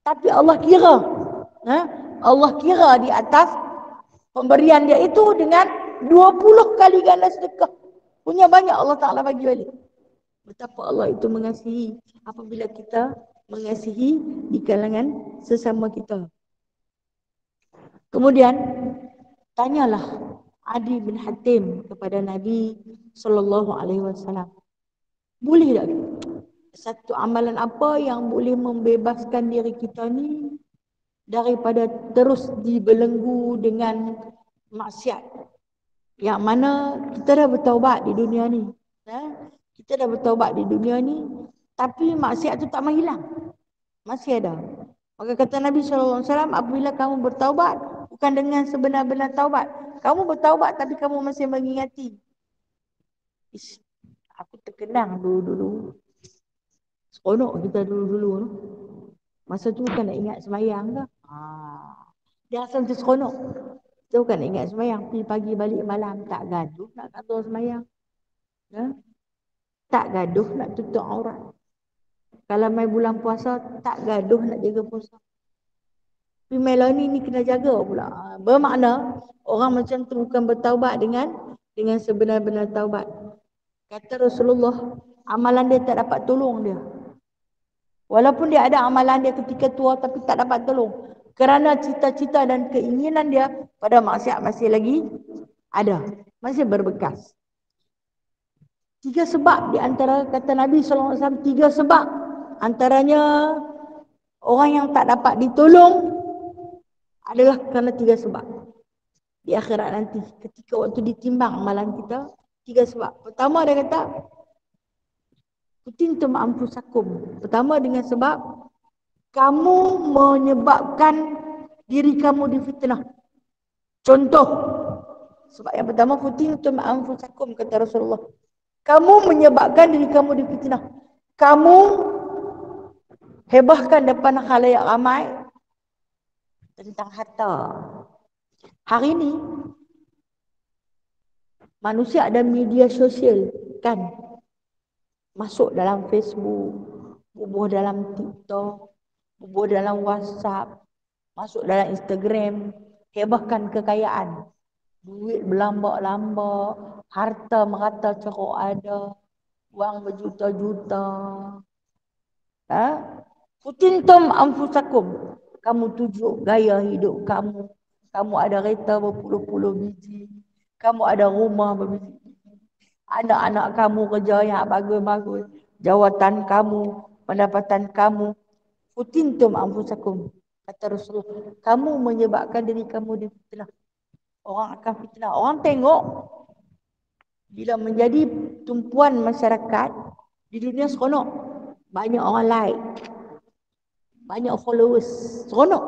Tapi Allah kira. Allah kira di atas pemberian dia itu dengan 20 kali ganda sedekah. Punya banyak Allah Ta'ala bagi balik. Betapa Allah itu mengasihi apabila kita mengasihi di kalangan sesama kita. Kemudian tanyalah Adi bin Hatim kepada Nabi SAW. Boleh tak satu amalan apa yang boleh membebaskan diri kita ni daripada terus dibelenggu dengan maksiat? Yang mana kita dah bertaubat di dunia ni. Kita dah bertaubat di dunia ni, tapi maksiat tu tak mau hilang. Masih ada. Maka kata Nabi SAW, apabila kamu bertaubat, bukan dengan sebenar-benar taubat. Kamu bertaubat tapi kamu masih mengingati. Aku terkenang dulu-dulu. Seronok kita dulu-dulu. Masa tu bukan nak ingat semayang ke? Dia rasa macam seronok. Kita bukan nak ingat semayang. Pergi pagi balik malam. Tak gaduh nak kata semayang. Tak gaduh nak tutup aurat. Kalau main bulan puasa, tak gaduh nak jaga puasa. Tapi Melanie ni kena jaga pula. Bermakna, orang macam tu bukan bertaubat dengan sebenar-benar taubat. Kata Rasulullah, amalan dia tak dapat tolong dia. Walaupun dia ada amalan dia ketika tua, tapi tak dapat tolong. Kerana cita-cita dan keinginan dia pada maksiat masih lagi ada. Masih berbekas. 3 sebab di antara, kata Nabi SAW, 3 sebab. Antaranya, orang yang tak dapat ditolong adalah kerana 3 sebab. Di akhirat nanti, ketika waktu ditimbang amalan kita, 3 sebab. Pertama dia kata, kutintum anfusakum. Pertama dengan sebab, kamu menyebabkan diri kamu difitnah. Contoh, sebab yang pertama, kutintum anfusakum, kata Rasulullah. Kamu menyebabkan diri kamu difitnah. Kamu hebahkan depan khalayak ramai tentang harta. Hari ini manusia ada media sosial kan? Masuk dalam Facebook, bubuh dalam TikTok, bubuh dalam WhatsApp, masuk dalam Instagram, hebahkan kekayaan. Duit berlambak-lambak, harta merata ceruk ada, wang berjuta-juta. Kutintum anfusakum. Kamu tujuk gaya hidup kamu. Kamu ada kereta berpuluh-puluh biji. Kamu ada rumah berbiji. Anak-anak kamu kerja yang bagus-bagus. Jawatan kamu, pendapatan kamu. Kutintum anfusakum. Kata Rasulullah, kamu menyebabkan diri kamu difitnah. Orang akan fitnah. Orang tengok bila menjadi tumpuan masyarakat di dunia seronok. Banyak orang like. Banyak followers. Seronok.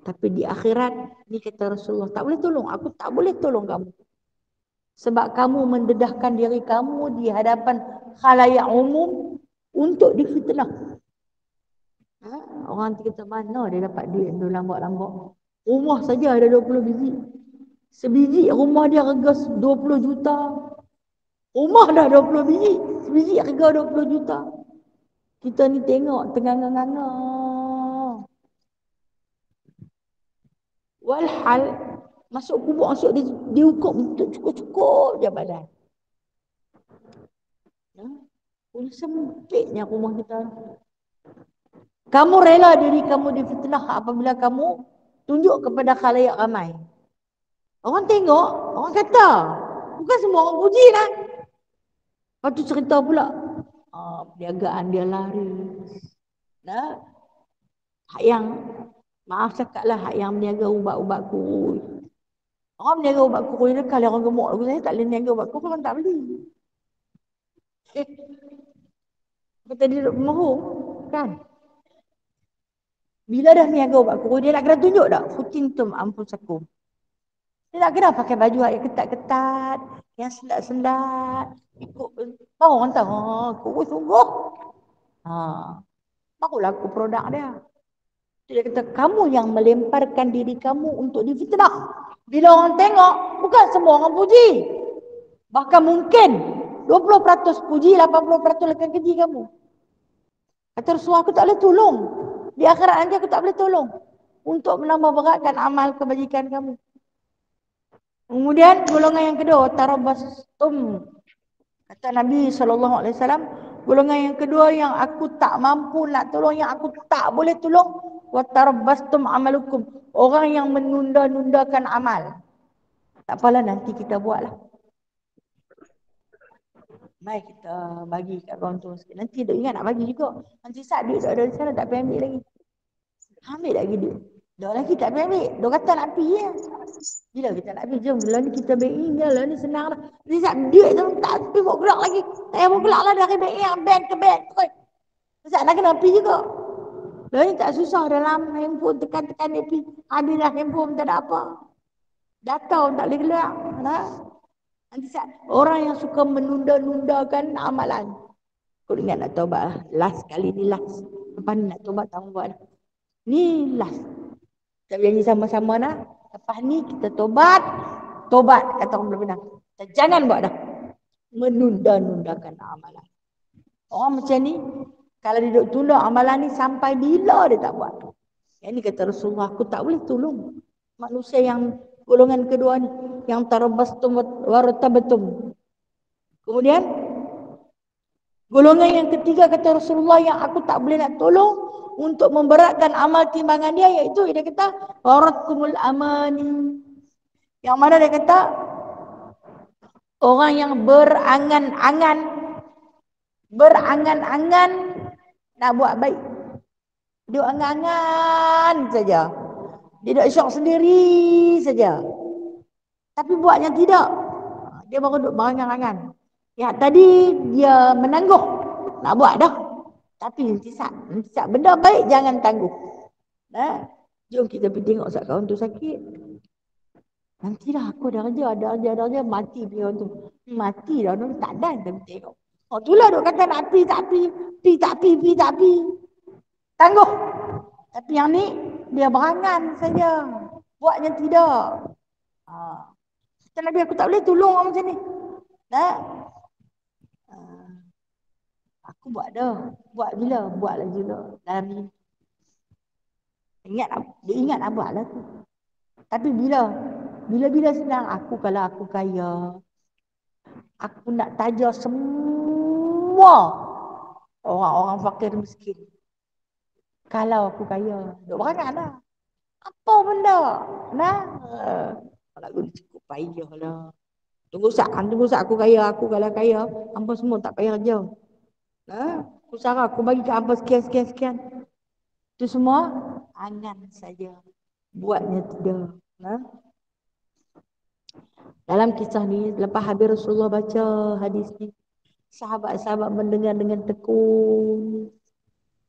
Tapi di akhirat, ni kata Rasulullah, tak boleh tolong. Aku tak boleh tolong kamu. Sebab kamu mendedahkan diri kamu di hadapan khalayak umum untuk difitnah. Orang kata mana dia dapat duit tu lambak-lambak. Rumah saja ada 20 biji. Sebiji rumah dia harga 20 juta. Rumah dah 20 biji. Sebiji harga 20 juta. Kita ni tengok tengah-nganga. Walhal masuk kubur, masuk dihukum untuk cukup-cukup je badan. Sempitnya rumah kita. Kamu rela diri kamu difitnah apabila kamu tunjuk kepada khalayak ramai. Orang tengok, orang kata. Bukan semua orang puji lah. Lepas tu cerita pula. Perniagaan dia laris. Hak yang, maaf cakaplah, hak yang berniaga ubat-ubat kurus. Orang berniaga ubat kurus ni, kalau orang gemuk, saya tak boleh berniaga ubat kurus, orang tak beli. Tadi duduk memohon, kan? Bila dah niaga buat aku, dia nak kena tunjuk tak? Futintum anfusakum. Dia nak kena pakai baju yang ketat-ketat, yang sendat-sendat. Ikut, tahu orang tahu, aku sungguh. Barulah aku produk dia. Dia kata, kamu yang melemparkan diri kamu untuk difitnah. Bila orang tengok, bukan semua orang puji. Bahkan mungkin 20% puji, 80% lekan keji kamu. Kata Rasulullah, aku tak boleh tolong. Di akhirat nanti aku tak boleh tolong. Untuk menambah beratkan amal kebajikan kamu. Kemudian golongan yang kedua, tarabastum. Kata Nabi SAW, golongan yang kedua yang aku tak mampu nak tolong, yang aku tak boleh tolong, watarabastum amalukum. Orang yang menunda-nundakan amal. Tak apalah, nanti kita buatlah. Baik, kita bagi kat kawan tu sikit. Nanti dia ingat nak bagi juga. Nanti saat duit dah ada di sana tak pergi ambil lagi. Ambil lagi duit. Dah lagi tak pergi ambil. Dia kata nak pergi ya. Bila kita nak pergi, jom. Bila ni kita BI lah, ni senang dah. Nanti saat duit tu tak pergi buat gerak lagi. Tak payah buat gerak lah dari BI yang bank ke bank. Saat nak kena pergi juga. Lah ni tak susah dalam handphone, tekan-tekan dia pergi. Habislah handphone tak ada apa. Data pun tak boleh gerak. Nanti saat orang yang suka menunda-nundakan amalan. Kau ingat nak taubat lah. Last kali ni last. Lepas ni nak taubat, tak buat dah. Ni last. Kita berjanji sama-sama dah. Lepas ni kita tobat. Tobat, kata orang Benar. Kita jangan buat dah. Menunda-nundakan amalan. Orang macam ni, kalau dia duduk tunda amalan ni sampai bila dia tak buat. Yang ni kata Rasulullah, aku tak boleh tolong manusia yang golongan kedua ni. Yang tarabastum waratabatum. Kemudian, golongan yang ketiga kata Rasulullah yang aku tak boleh nak tolong untuk memberatkan amal timbangan dia, iaitu dia kata waratkumul amani. Yang mana dia kata orang yang berangan-angan nak buat baik. Dia angan-angan saja. Dia duduk syok sendiri saja. Tapi buatnya tidak. Dia baru duduk berangan-angan. Ya tadi dia menangguh nak buat dah. Tapi nanti saat benda baik jangan tangguh. Jom kita pergi tengok saat kawan tu sakit. Nantilah aku ada kerja, mati pergi kawan tu. Mati dah, tak dan tapi tengok. Oh itulah duk kata nak pergi tak pergi. Tangguh. Tapi yang ni dia berangan saja. Buatnya tidak. Kata Nabi, aku tak boleh tolong orang macam ni. Aku buat dah. Buat bila? Buat lagi lah. Dalam ni. Dia ingat nak buat lah tu. Tapi bila senang, kalau aku kaya, aku nak taja semua orang-orang fakir miskin. Kalau aku kaya, duk berangan lah. Apa benda? Kalau aku cukup payah lah. Tunggu saat aku kaya, kalau kaya, hampa semua tak payah kerja. Aku sarah, aku bagi ke hampa sekian. Itu semua angan saja. Buatnya tidak. Dalam kisah ni, lepas habis Rasulullah baca hadis ni, sahabat-sahabat mendengar dengan tekun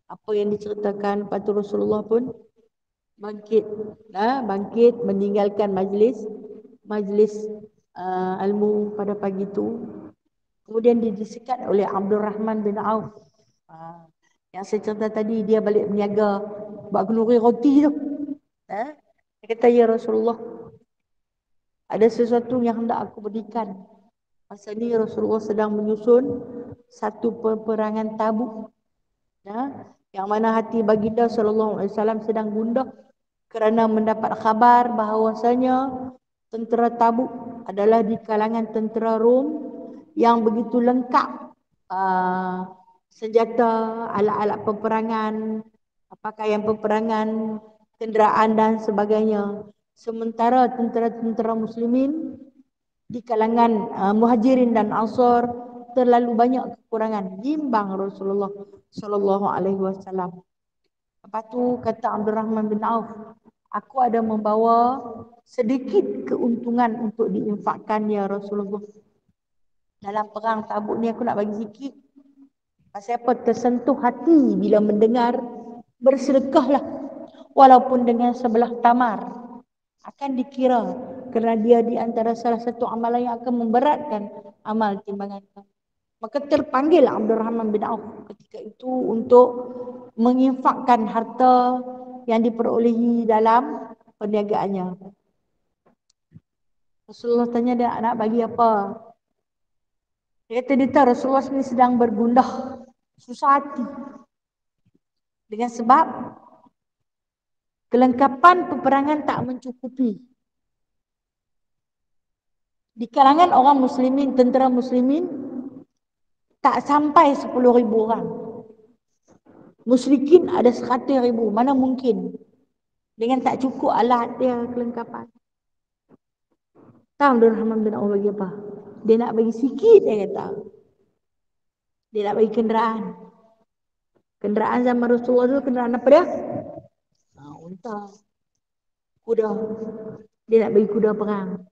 apa yang diceritakan. Lepas tu Rasulullah pun bangkit meninggalkan majlis ilmu pada pagi tu. Kemudian dia disekat oleh Abdul Rahman bin Auf. Yang saya cerita tadi, dia balik berniaga buat kenduri roti tu. Dia kata, ya Rasulullah, ada sesuatu yang hendak aku berikan. Masa ni Rasulullah sedang menyusun satu peperangan Tabuk. Yang mana hati baginda SAW sedang gundah kerana mendapat khabar bahawasanya tentera Tabuk adalah di kalangan tentera Rom yang begitu lengkap senjata, alat-alat peperangan, pakaian peperangan, kenderaan dan sebagainya. Sementara tentera-tentera muslimin di kalangan muhajirin dan ansar terlalu banyak kekurangan. Bimbang Rasulullah SAW. Lepas tu kata Abdul Rahman bin Auf, aku ada membawa sedikit keuntungan untuk diinfakkan ya Rasulullah. Dalam perang Tabuk ni aku nak bagi sikit. Pasal apa? Tersentuh hati bila mendengar, bersedekahlah. Walaupun dengan sebelah tamar. Akan dikira kerana dia di antara salah satu amalan yang akan memberatkan amal timbangan kamu. Maka terpanggil Abdul Rahman bin Auf ketika itu untuk menginfakkan harta yang diperolehi dalam perniagaannya. Rasulullah tanya dia nak bagi apa? Dia kata dia tahu Rasulullah ni sedang bergundah, susah hati. Dengan sebab kelengkapan peperangan tak mencukupi. Di kalangan orang muslimin, tentera muslimin, tak sampai 10,000 orang. Musyrikin ada 100,000. Mana mungkin? Dengan tak cukup alat dia, kelengkapan. Tahu Abdul Rahman bin Auf bagi apa? Dia nak bagi sikit, dia kata. Dia nak bagi kenderaan. Kenderaan zaman Rasulullah tu, kenderaan apa dia? Unta. Kuda. Dia nak bagi kuda perang.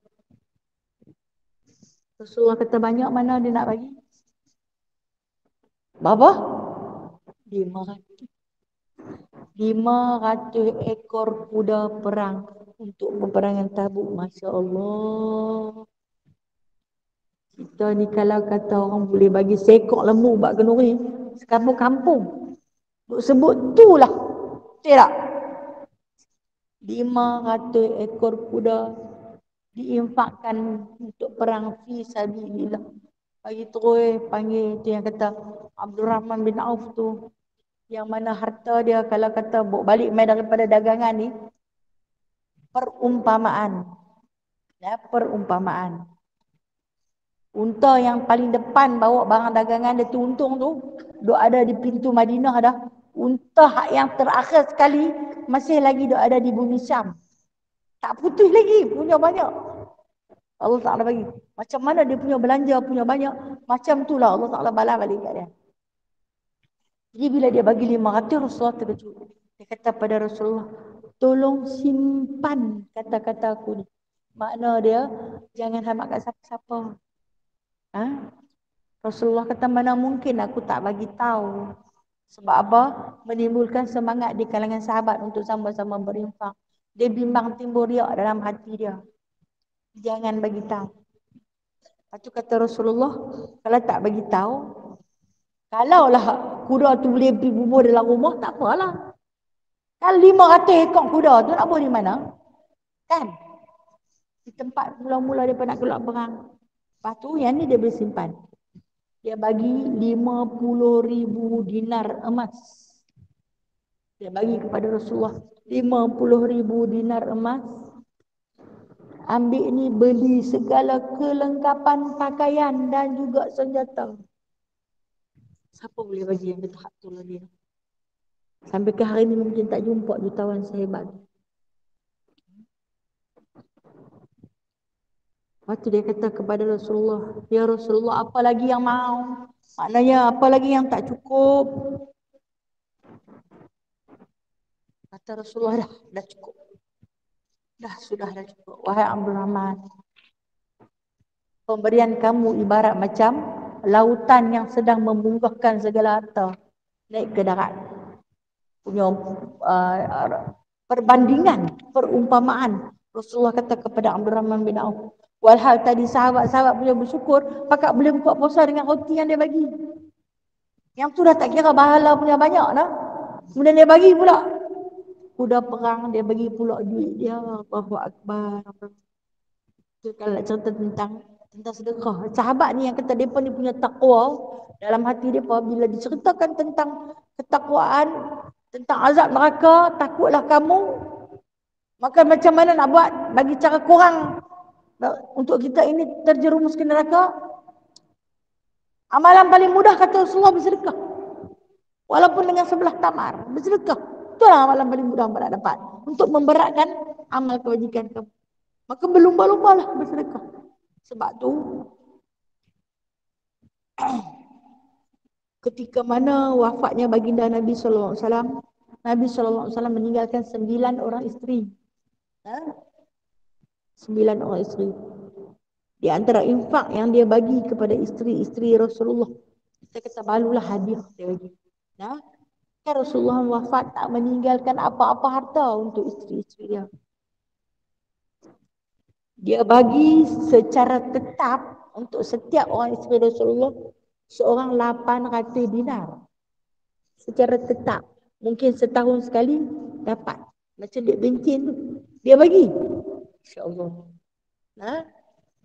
Rasulullah kata banyak, mana dia nak bagi? Berapa? 500. 500 ekor kuda perang untuk peperangan Tabuk. Masya Allah. Kita ni kalau kata orang boleh bagi sekok lembu buat kenduri, sekampung-kampung duk sebut tu lah. Betul tak? 500 ekor kuda diinfakkan untuk perang fi sabilillah. Bagi terus panggil tu yang kata Abdul Rahman bin Auf tu, yang mana harta dia kalau kata bawa balik mai daripada dagangan ni, perumpamaan. Ya, perumpamaan. Unta yang paling depan bawa barang dagangan dia tu, untung tu duk ada di pintu Madinah dah. Unta yang terakhir sekali masih lagi duk ada di bumi Syam. Tak putus lagi, punya banyak. Allah Ta'ala bagi. Macam mana dia punya belanja, punya banyak, macam tu lah Allah Ta'ala balas balik kat dia. Jadi bila dia bagi 500, Rasulullah terkejut. Dia kata pada Rasulullah, tolong simpan kata-kata aku ni. Makna dia, jangan hamak kat siapa-siapa. Ha? Rasulullah kata mana mungkin aku tak bagi tahu. Sebab apa? Menimbulkan semangat di kalangan sahabat untuk sama-sama berinfak. Dia bimbang timbul riak dalam hati dia. Jangan bagi tahu. Lepas tu kata Rasulullah, kalau tak bagi tahu, kalaulah kuda tu boleh pergi bubur dalam rumah, tak apalah. Kan 500 ekor kuda tu nak buat di mana? Kan? Di tempat mula-mula dia nak keluar perang. Lepas tu yang ni dia boleh simpan. Dia bagi 50,000 dinar emas. Dia bagi kepada Rasulullah 50,000 dinar emas. Ambil ni beli segala kelengkapan pakaian dan juga senjata. Siapa boleh bagi yang tahap tu lagi? Sampai ke hari ni mungkin tak jumpa jutawan sehebat. Lepas tu dia kata kepada Rasulullah, ya Rasulullah, apa lagi yang mau? Maknanya apa lagi yang tak cukup? Kata Rasulullah, dah cukup. Dah cukup. Wahai Abdul Rahman, pemberian kamu ibarat macam lautan yang sedang membunggahkan segala harta naik ke darat. Punya perbandingan, perumpamaan. Rasulullah kata kepada Abdul Rahman bin Auf, walhal tadi sahabat-sahabat punya bersyukur, pakak boleh buka puasa dengan roti yang dia bagi. Yang tu dah tak kira bahala punya banyak dah. Kemudian dia bagi pula kuda perang, dia bagi pula duit dia. Allahu Akbar. Itu kalau nak cerita tentang sedekah. Sahabat ni yang kata mereka ni punya takwa dalam hati mereka, bila diceritakan tentang ketakwaan, tentang azab neraka, takutlah kamu, maka macam mana nak buat bagi cara kurang untuk kita ini terjerumus ke neraka? Amalan paling mudah kata Rasulullah bersedekah. Walaupun dengan sebelah tamar, bersedekah. Itulah amalan paling mudah nak dapat untuk memberatkan amal kebajikan kamu. Maka berlumba-lumbalah bersedekah. Sebab tu ketika mana wafatnya baginda Nabi sallallahu alaihi wasallam, Nabi sallallahu alaihi wasallam meninggalkan 9 orang isteri. 9 orang isteri. Di antara infak yang dia bagi kepada isteri-isteri Rasulullah Kita kata balulah hadiah dia bagi. Nah, kan Rasulullah wafat tak meninggalkan apa-apa harta untuk isteri-isteri dia. Dia bagi secara tetap untuk setiap orang isteri Rasulullah seorang 800 dinar. Secara tetap. Mungkin setahun sekali dapat. Macam duit bencin tu. Dia bagi. InsyaAllah. Nah,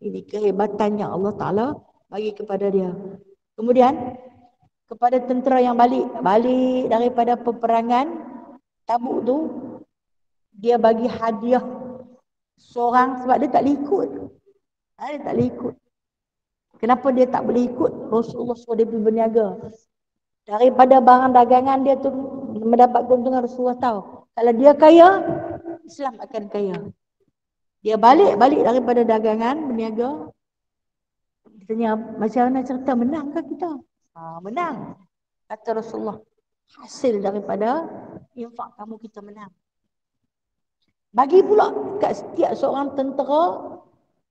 ini kehebatan yang Allah Ta'ala bagi kepada dia. Kemudian, kepada tentera yang balik daripada peperangan Tabuk tu, dia bagi hadiah seorang sebab dia tak boleh ikut. Dia tak boleh ikut. Kenapa dia tak boleh ikut? Rasulullah suruh dia pergi berniaga. Daripada barang dagangan dia tu mendapat keuntungan. Rasulullah tahu. Kalau dia kaya, Islam akan kaya. Dia balik daripada dagangan, berniaga. Dia tanya, macam mana cerita? Menang ke kita? Menang. Kata Rasulullah, hasil daripada infak kamu kita menang. Bagi pula kat setiap seorang tentera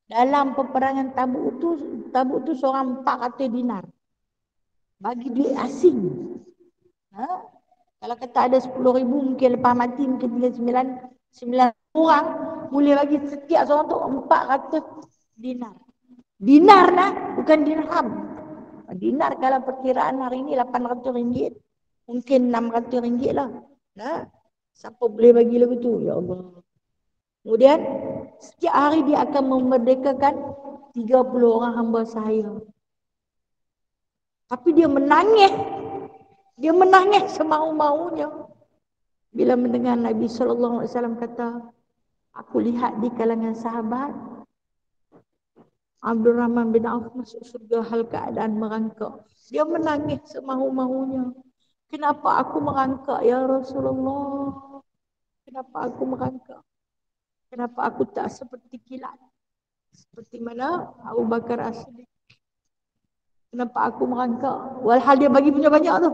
dalam peperangan Tabuk tu seorang 400 dinar. Bagi duit asing. Kalau kata ada 10,000 mungkin lepas mati mungkin tinggal 9 orang, boleh bagi setiap seorang tu 400 dinar. Dinar lah, bukan dirham. Dinar kalau perkiraan hari ni 800 ringgit, mungkin 600 ringgit lah. Siapa boleh bagi lagu tu? Ya Allah. Kemudian setiap hari dia akan memerdekakan 30 orang hamba sahaya. Tapi dia menangis. Dia menangis semau-maunya bila mendengar Nabi SAW kata, aku lihat di kalangan sahabat Abdul Rahman bin Auf masuk surga hal keadaan merangkak. Dia menangis semau-maunya. Kenapa aku merangkak ya Rasulullah? Kenapa aku merangkak? Kenapa aku tak seperti kilat? Seperti mana Abu Bakar As-Siddiq. Kenapa aku merangkak? Walhal dia bagi punya banyak tu.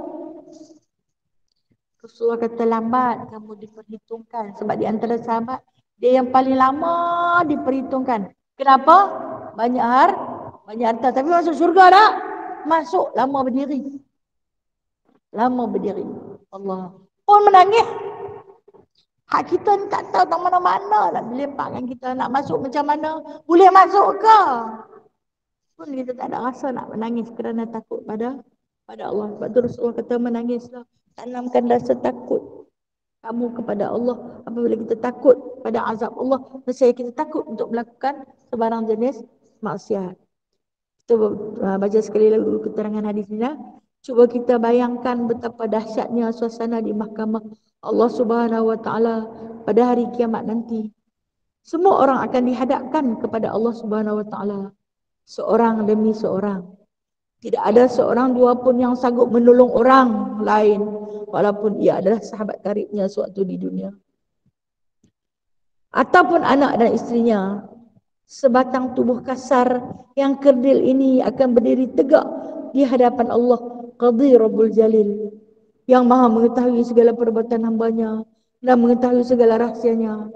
Rasulullah kata lambat kamu diperhitungkan. Sebab di antara sahabat, dia yang paling lama diperhitungkan. Kenapa? Banyak harta. Tapi masuk surga tak? Masuk, lama berdiri. Lama berdiri. Allah. Pun menangis. Hak kita ni tak tahu tak mana-mana nak dilempakkan kita. Nak masuk macam mana? Boleh masuk ke? Pun kita tak ada rasa nak menangis kerana takut pada Allah. Sebab tu Rasulullah kata menangislah. Tanamkan rasa takut kamu kepada Allah. Apabila kita takut pada azab Allah, nescaya kita takut untuk melakukan sebarang jenis maksiat. Kita baca sekali lagi dulu keterangan hadis ini. Cuba kita bayangkan betapa dahsyatnya suasana di mahkamah Allah Subhanahu Wa Taala pada hari kiamat nanti. Semua orang akan dihadapkan kepada Allah Subhanahu Wa Taala, seorang demi seorang. Tidak ada seorang dua pun yang sanggup menolong orang lain walaupun ia adalah sahabat karibnya sewaktu di dunia. Ataupun anak dan isterinya. Sebatang tubuh kasar yang kerdil ini akan berdiri tegak di hadapan Allah Qadhi Rabbul Jalil yang maha mengetahui segala perbuatan hambanya dan mengetahui segala rahsianya.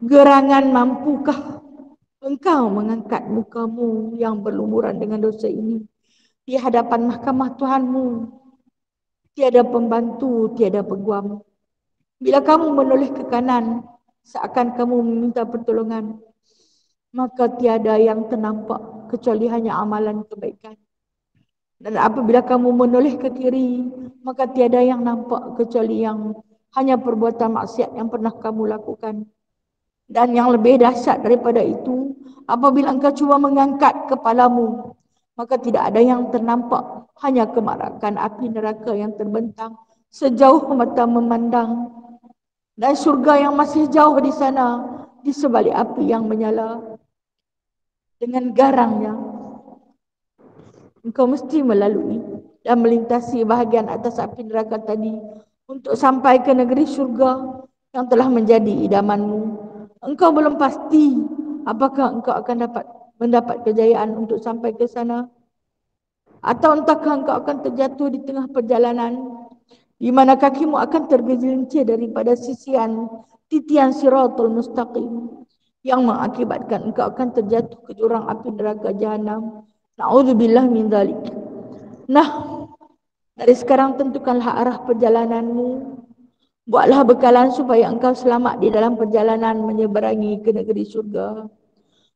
Gerangan mampukah engkau mengangkat mukamu yang berlumuran dengan dosa ini di hadapan mahkamah Tuhanmu? Tiada pembantu, tiada peguam. Bila kamu menoleh ke kanan, seakan kamu meminta pertolongan, maka tiada yang ternampak kecuali hanya amalan kebaikan. Dan apabila kamu menoleh ke kiri, maka tiada yang nampak kecuali yang hanya perbuatan maksiat yang pernah kamu lakukan. Dan yang lebih dahsyat daripada itu, apabila engkau cuba mengangkat kepalamu, maka tidak ada yang ternampak, hanya kemarakan api neraka yang terbentang sejauh mata memandang. Dan surga yang masih jauh di sana, di sebalik api yang menyala. Dengan garangnya, engkau mesti melalui dan melintasi bahagian atas api neraka tadi untuk sampai ke negeri surga yang telah menjadi idamanmu. Engkau belum pasti apakah engkau akan mendapat kejayaan untuk sampai ke sana, atau entahkah engkau akan terjatuh di tengah perjalanan di mana kakimu akan tergelincir daripada sisian titian siratul mustaqim yang mengakibatkan engkau akan terjatuh ke jurang api neraka jahanam. Na'udzubillah min dzalik. Nah, dari sekarang tentukanlah arah perjalananmu. Buatlah bekalan supaya engkau selamat di dalam perjalanan menyeberangi ke negeri surga.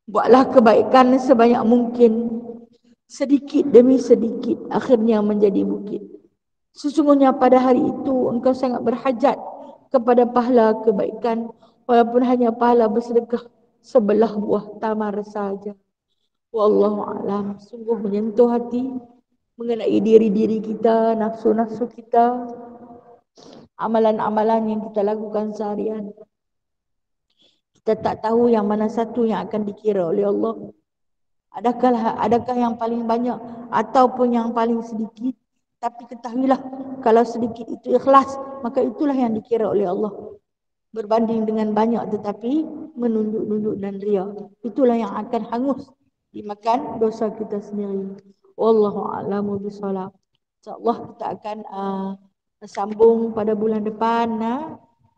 Buatlah kebaikan sebanyak mungkin. Sedikit demi sedikit akhirnya menjadi bukit. Sesungguhnya pada hari itu engkau sangat berhajat kepada pahala kebaikan, walaupun hanya pahala bersedekah sebelah buah tamar saja. Wallahu a'lam. Sungguh menyentuh hati mengenai diri-diri kita, nafsu-nafsu kita, amalan-amalan yang kita lakukan seharian. Kita tak tahu yang mana satu yang akan dikira oleh Allah. Adakah yang paling banyak ataupun yang paling sedikit? Tapi ketahuilah, kalau sedikit itu ikhlas, maka itulah yang dikira oleh Allah. Berbanding dengan banyak tetapi menunjuk-nunjuk dan ria, itulah yang akan hangus dimakan dosa kita sendiri. Wallahu a'lamu bishawab. InsyaAllah kita akan sambung pada bulan depan.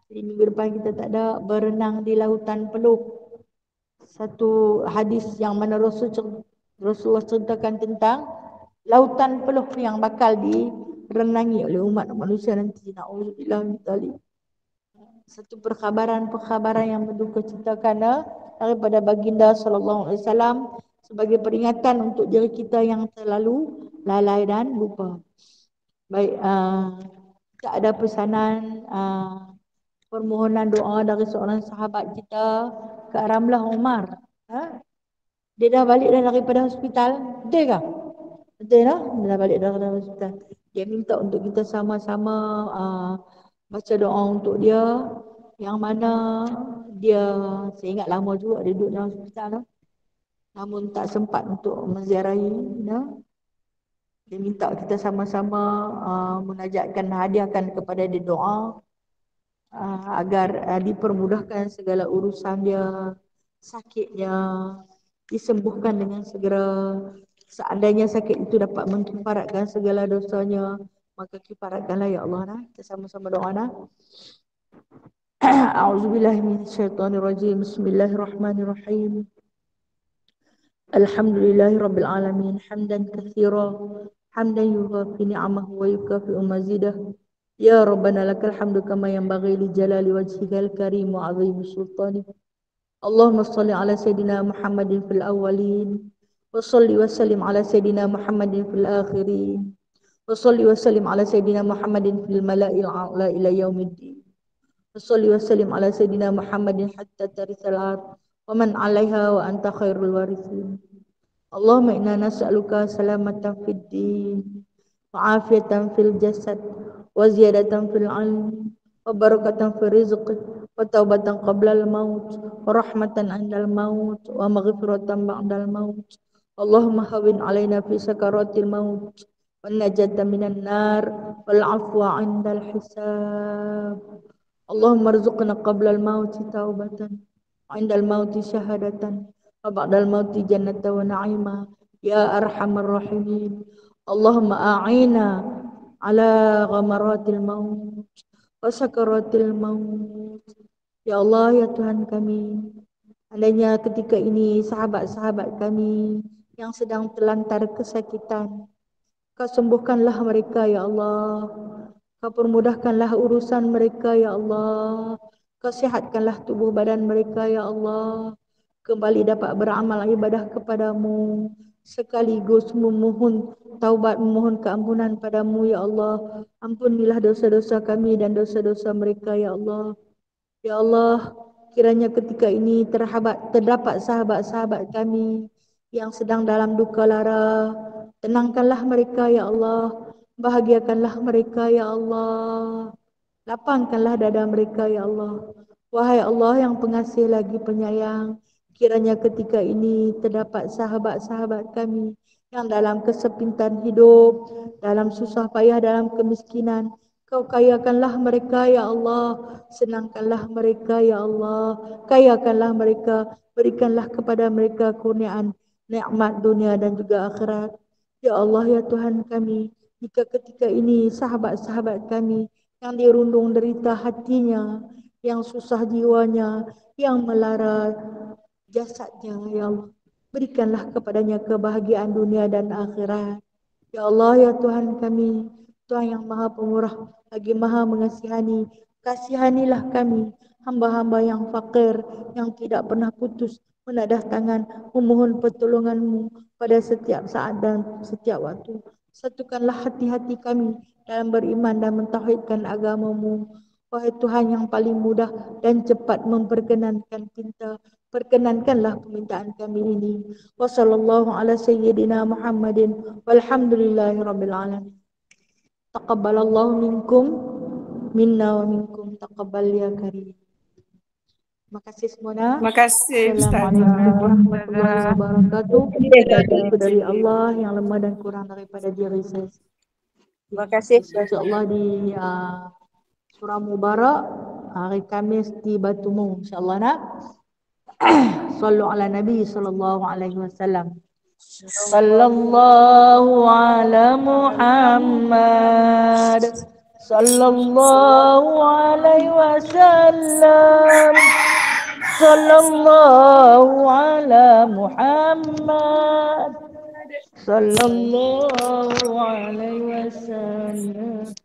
Jadi minggu depan kita tak ada berenang di lautan peluh. Satu hadis yang mana Rasulullah ceritakan tentang lautan peluh yang bakal direnangi oleh umat manusia nanti. Na'udzubillah min dzalik. Satu perkhabaran yang berduka cita kerana daripada baginda sallallahu alaihi wasallam sebagai peringatan untuk diri kita yang terlalu lalai dan lupa. Baik, kita ada pesanan permohonan doa dari seorang sahabat kita, Kak Ramlah Umar. Dia dah balik daripada hospital, betul ke? Betul lah, dia dah balik daripada hospital. Dia minta untuk kita sama-sama baca doa untuk dia, yang mana dia, saya ingat lama juga dia duduk dalam hospital lah. Namun tak sempat untuk menziarahi. Dia minta kita sama-sama menajatkan, hadiahkan kepada dia doa agar dipermudahkan segala urusan dia, sakitnya disembuhkan dengan segera. Seandainya sakit itu dapat mengkifaratkan segala dosanya, maka kifaratkanlah ya Allah. Kita sama-sama doa. A'udzubillahi minasyaitonirrajim. Bismillahirrahmanirrahim. Alhamdulillahi rabbil alamin, hamdan katsira, hamdan yuwafi ni'amahu wa yukafi'u mazidah. Ya Rabbana lakal hamdu kama yanbaghi li jalali wajhikal karim wa 'azimi sultanik. Allahumma salli ala sayyidina Muhammadin fil awwalin wa salli wa sallim ala sayyidina Muhammadin fil akhirin wa salli wa sallim ala sayyidina Muhammadin fil mala'il a'la ila yaumiddin wa salli wa sallim ala sayyidina Muhammadin hatta tarisal ard wa man 'alaiha wa anta khairul warithin. Allahumma inna nas'aluka salamatan fid din wa afiyatan fil jasad wa ziyadatan fil 'ilm wa barakatan fil rizq wa taubatan qabla al-maut wa rahmatan 'indal maut wa maghfiratan ba'dal maut. Allahumma hawwin 'alaina fi sakaratil maut wan najata minan nar wal 'afwa 'indal hisab. Allahumma arzuqna qabla al-maut taubatan wa 'indal maut syahadatan wa ba'dal maut jannatan wa na'ima ya arhamar rahimin. Allahumma a'ina ala ghamaratil maut wa sakaratil maut. Ya Allah, ya Tuhan kami, andainya ketika ini sahabat-sahabat kami yang sedang terlantar kesakitan, Kau sembuhkanlah mereka ya Allah. Kau permudahkanlah urusan mereka ya Allah. Kau sihatkanlah tubuh badan mereka ya Allah. Kembali dapat beramal ibadah kepadamu, sekaligus memohon taubat, memohon keampunan padamu ya Allah. Ampunilah dosa-dosa kami dan dosa-dosa mereka ya Allah. Ya Allah, kiranya ketika ini terdapat sahabat-sahabat kami yang sedang dalam duka lara, tenangkanlah mereka ya Allah, bahagiakanlah mereka ya Allah, lapangkanlah dada mereka ya Allah. Wahai Allah yang pengasih lagi penyayang, kiranya ketika ini terdapat sahabat-sahabat kami yang dalam kesempitan hidup, dalam susah payah, dalam kemiskinan, Kau kayakanlah mereka ya Allah, senangkanlah mereka ya Allah, kayakanlah mereka, berikanlah kepada mereka kurniaan nikmat dunia dan juga akhirat. Ya Allah ya Tuhan kami, jika ketika ini sahabat-sahabat kami yang dirundung derita hatinya, yang susah jiwanya, yang melara jasadnya ya Allah, berikanlah kepadanya kebahagiaan dunia dan akhirat. Ya Allah, ya Tuhan kami, Tuhan yang maha pemurah, lagi maha mengasihani, kasihanilah kami, hamba-hamba yang fakir, yang tidak pernah putus menadah tangan, memohon pertolongan-Mu pada setiap saat dan setiap waktu. Satukanlah hati-hati kami dalam beriman dan mentauhidkan agama-Mu. Wahai Tuhan yang paling mudah dan cepat memperkenankan kita, perkenankanlah permintaan kami ini. Wassallallahu ala sayyidina Muhammadin walhamdulillahi rabbil alamin. Taqabbalallahu minkum minna wa minkum taqabbal ya karim. Terima kasih semuanya. Terima kasih Assalamualaikum Ustazah. warahmatullahi wabarakatuh. Itu dari Allah, yang lemah dan kurang daripada diri saya. Terima kasih. InsyaAllah di Surah Mubarak hari Kamis di Batumu, insyaAllah nak. Sallu ala Nabi sallallahu alaihi wasallam. Sallallahu ala Muhammad. Sallallahu alaihi wasallam. Sallallahu ala Muhammad. Sallallahu alaihi wasallam.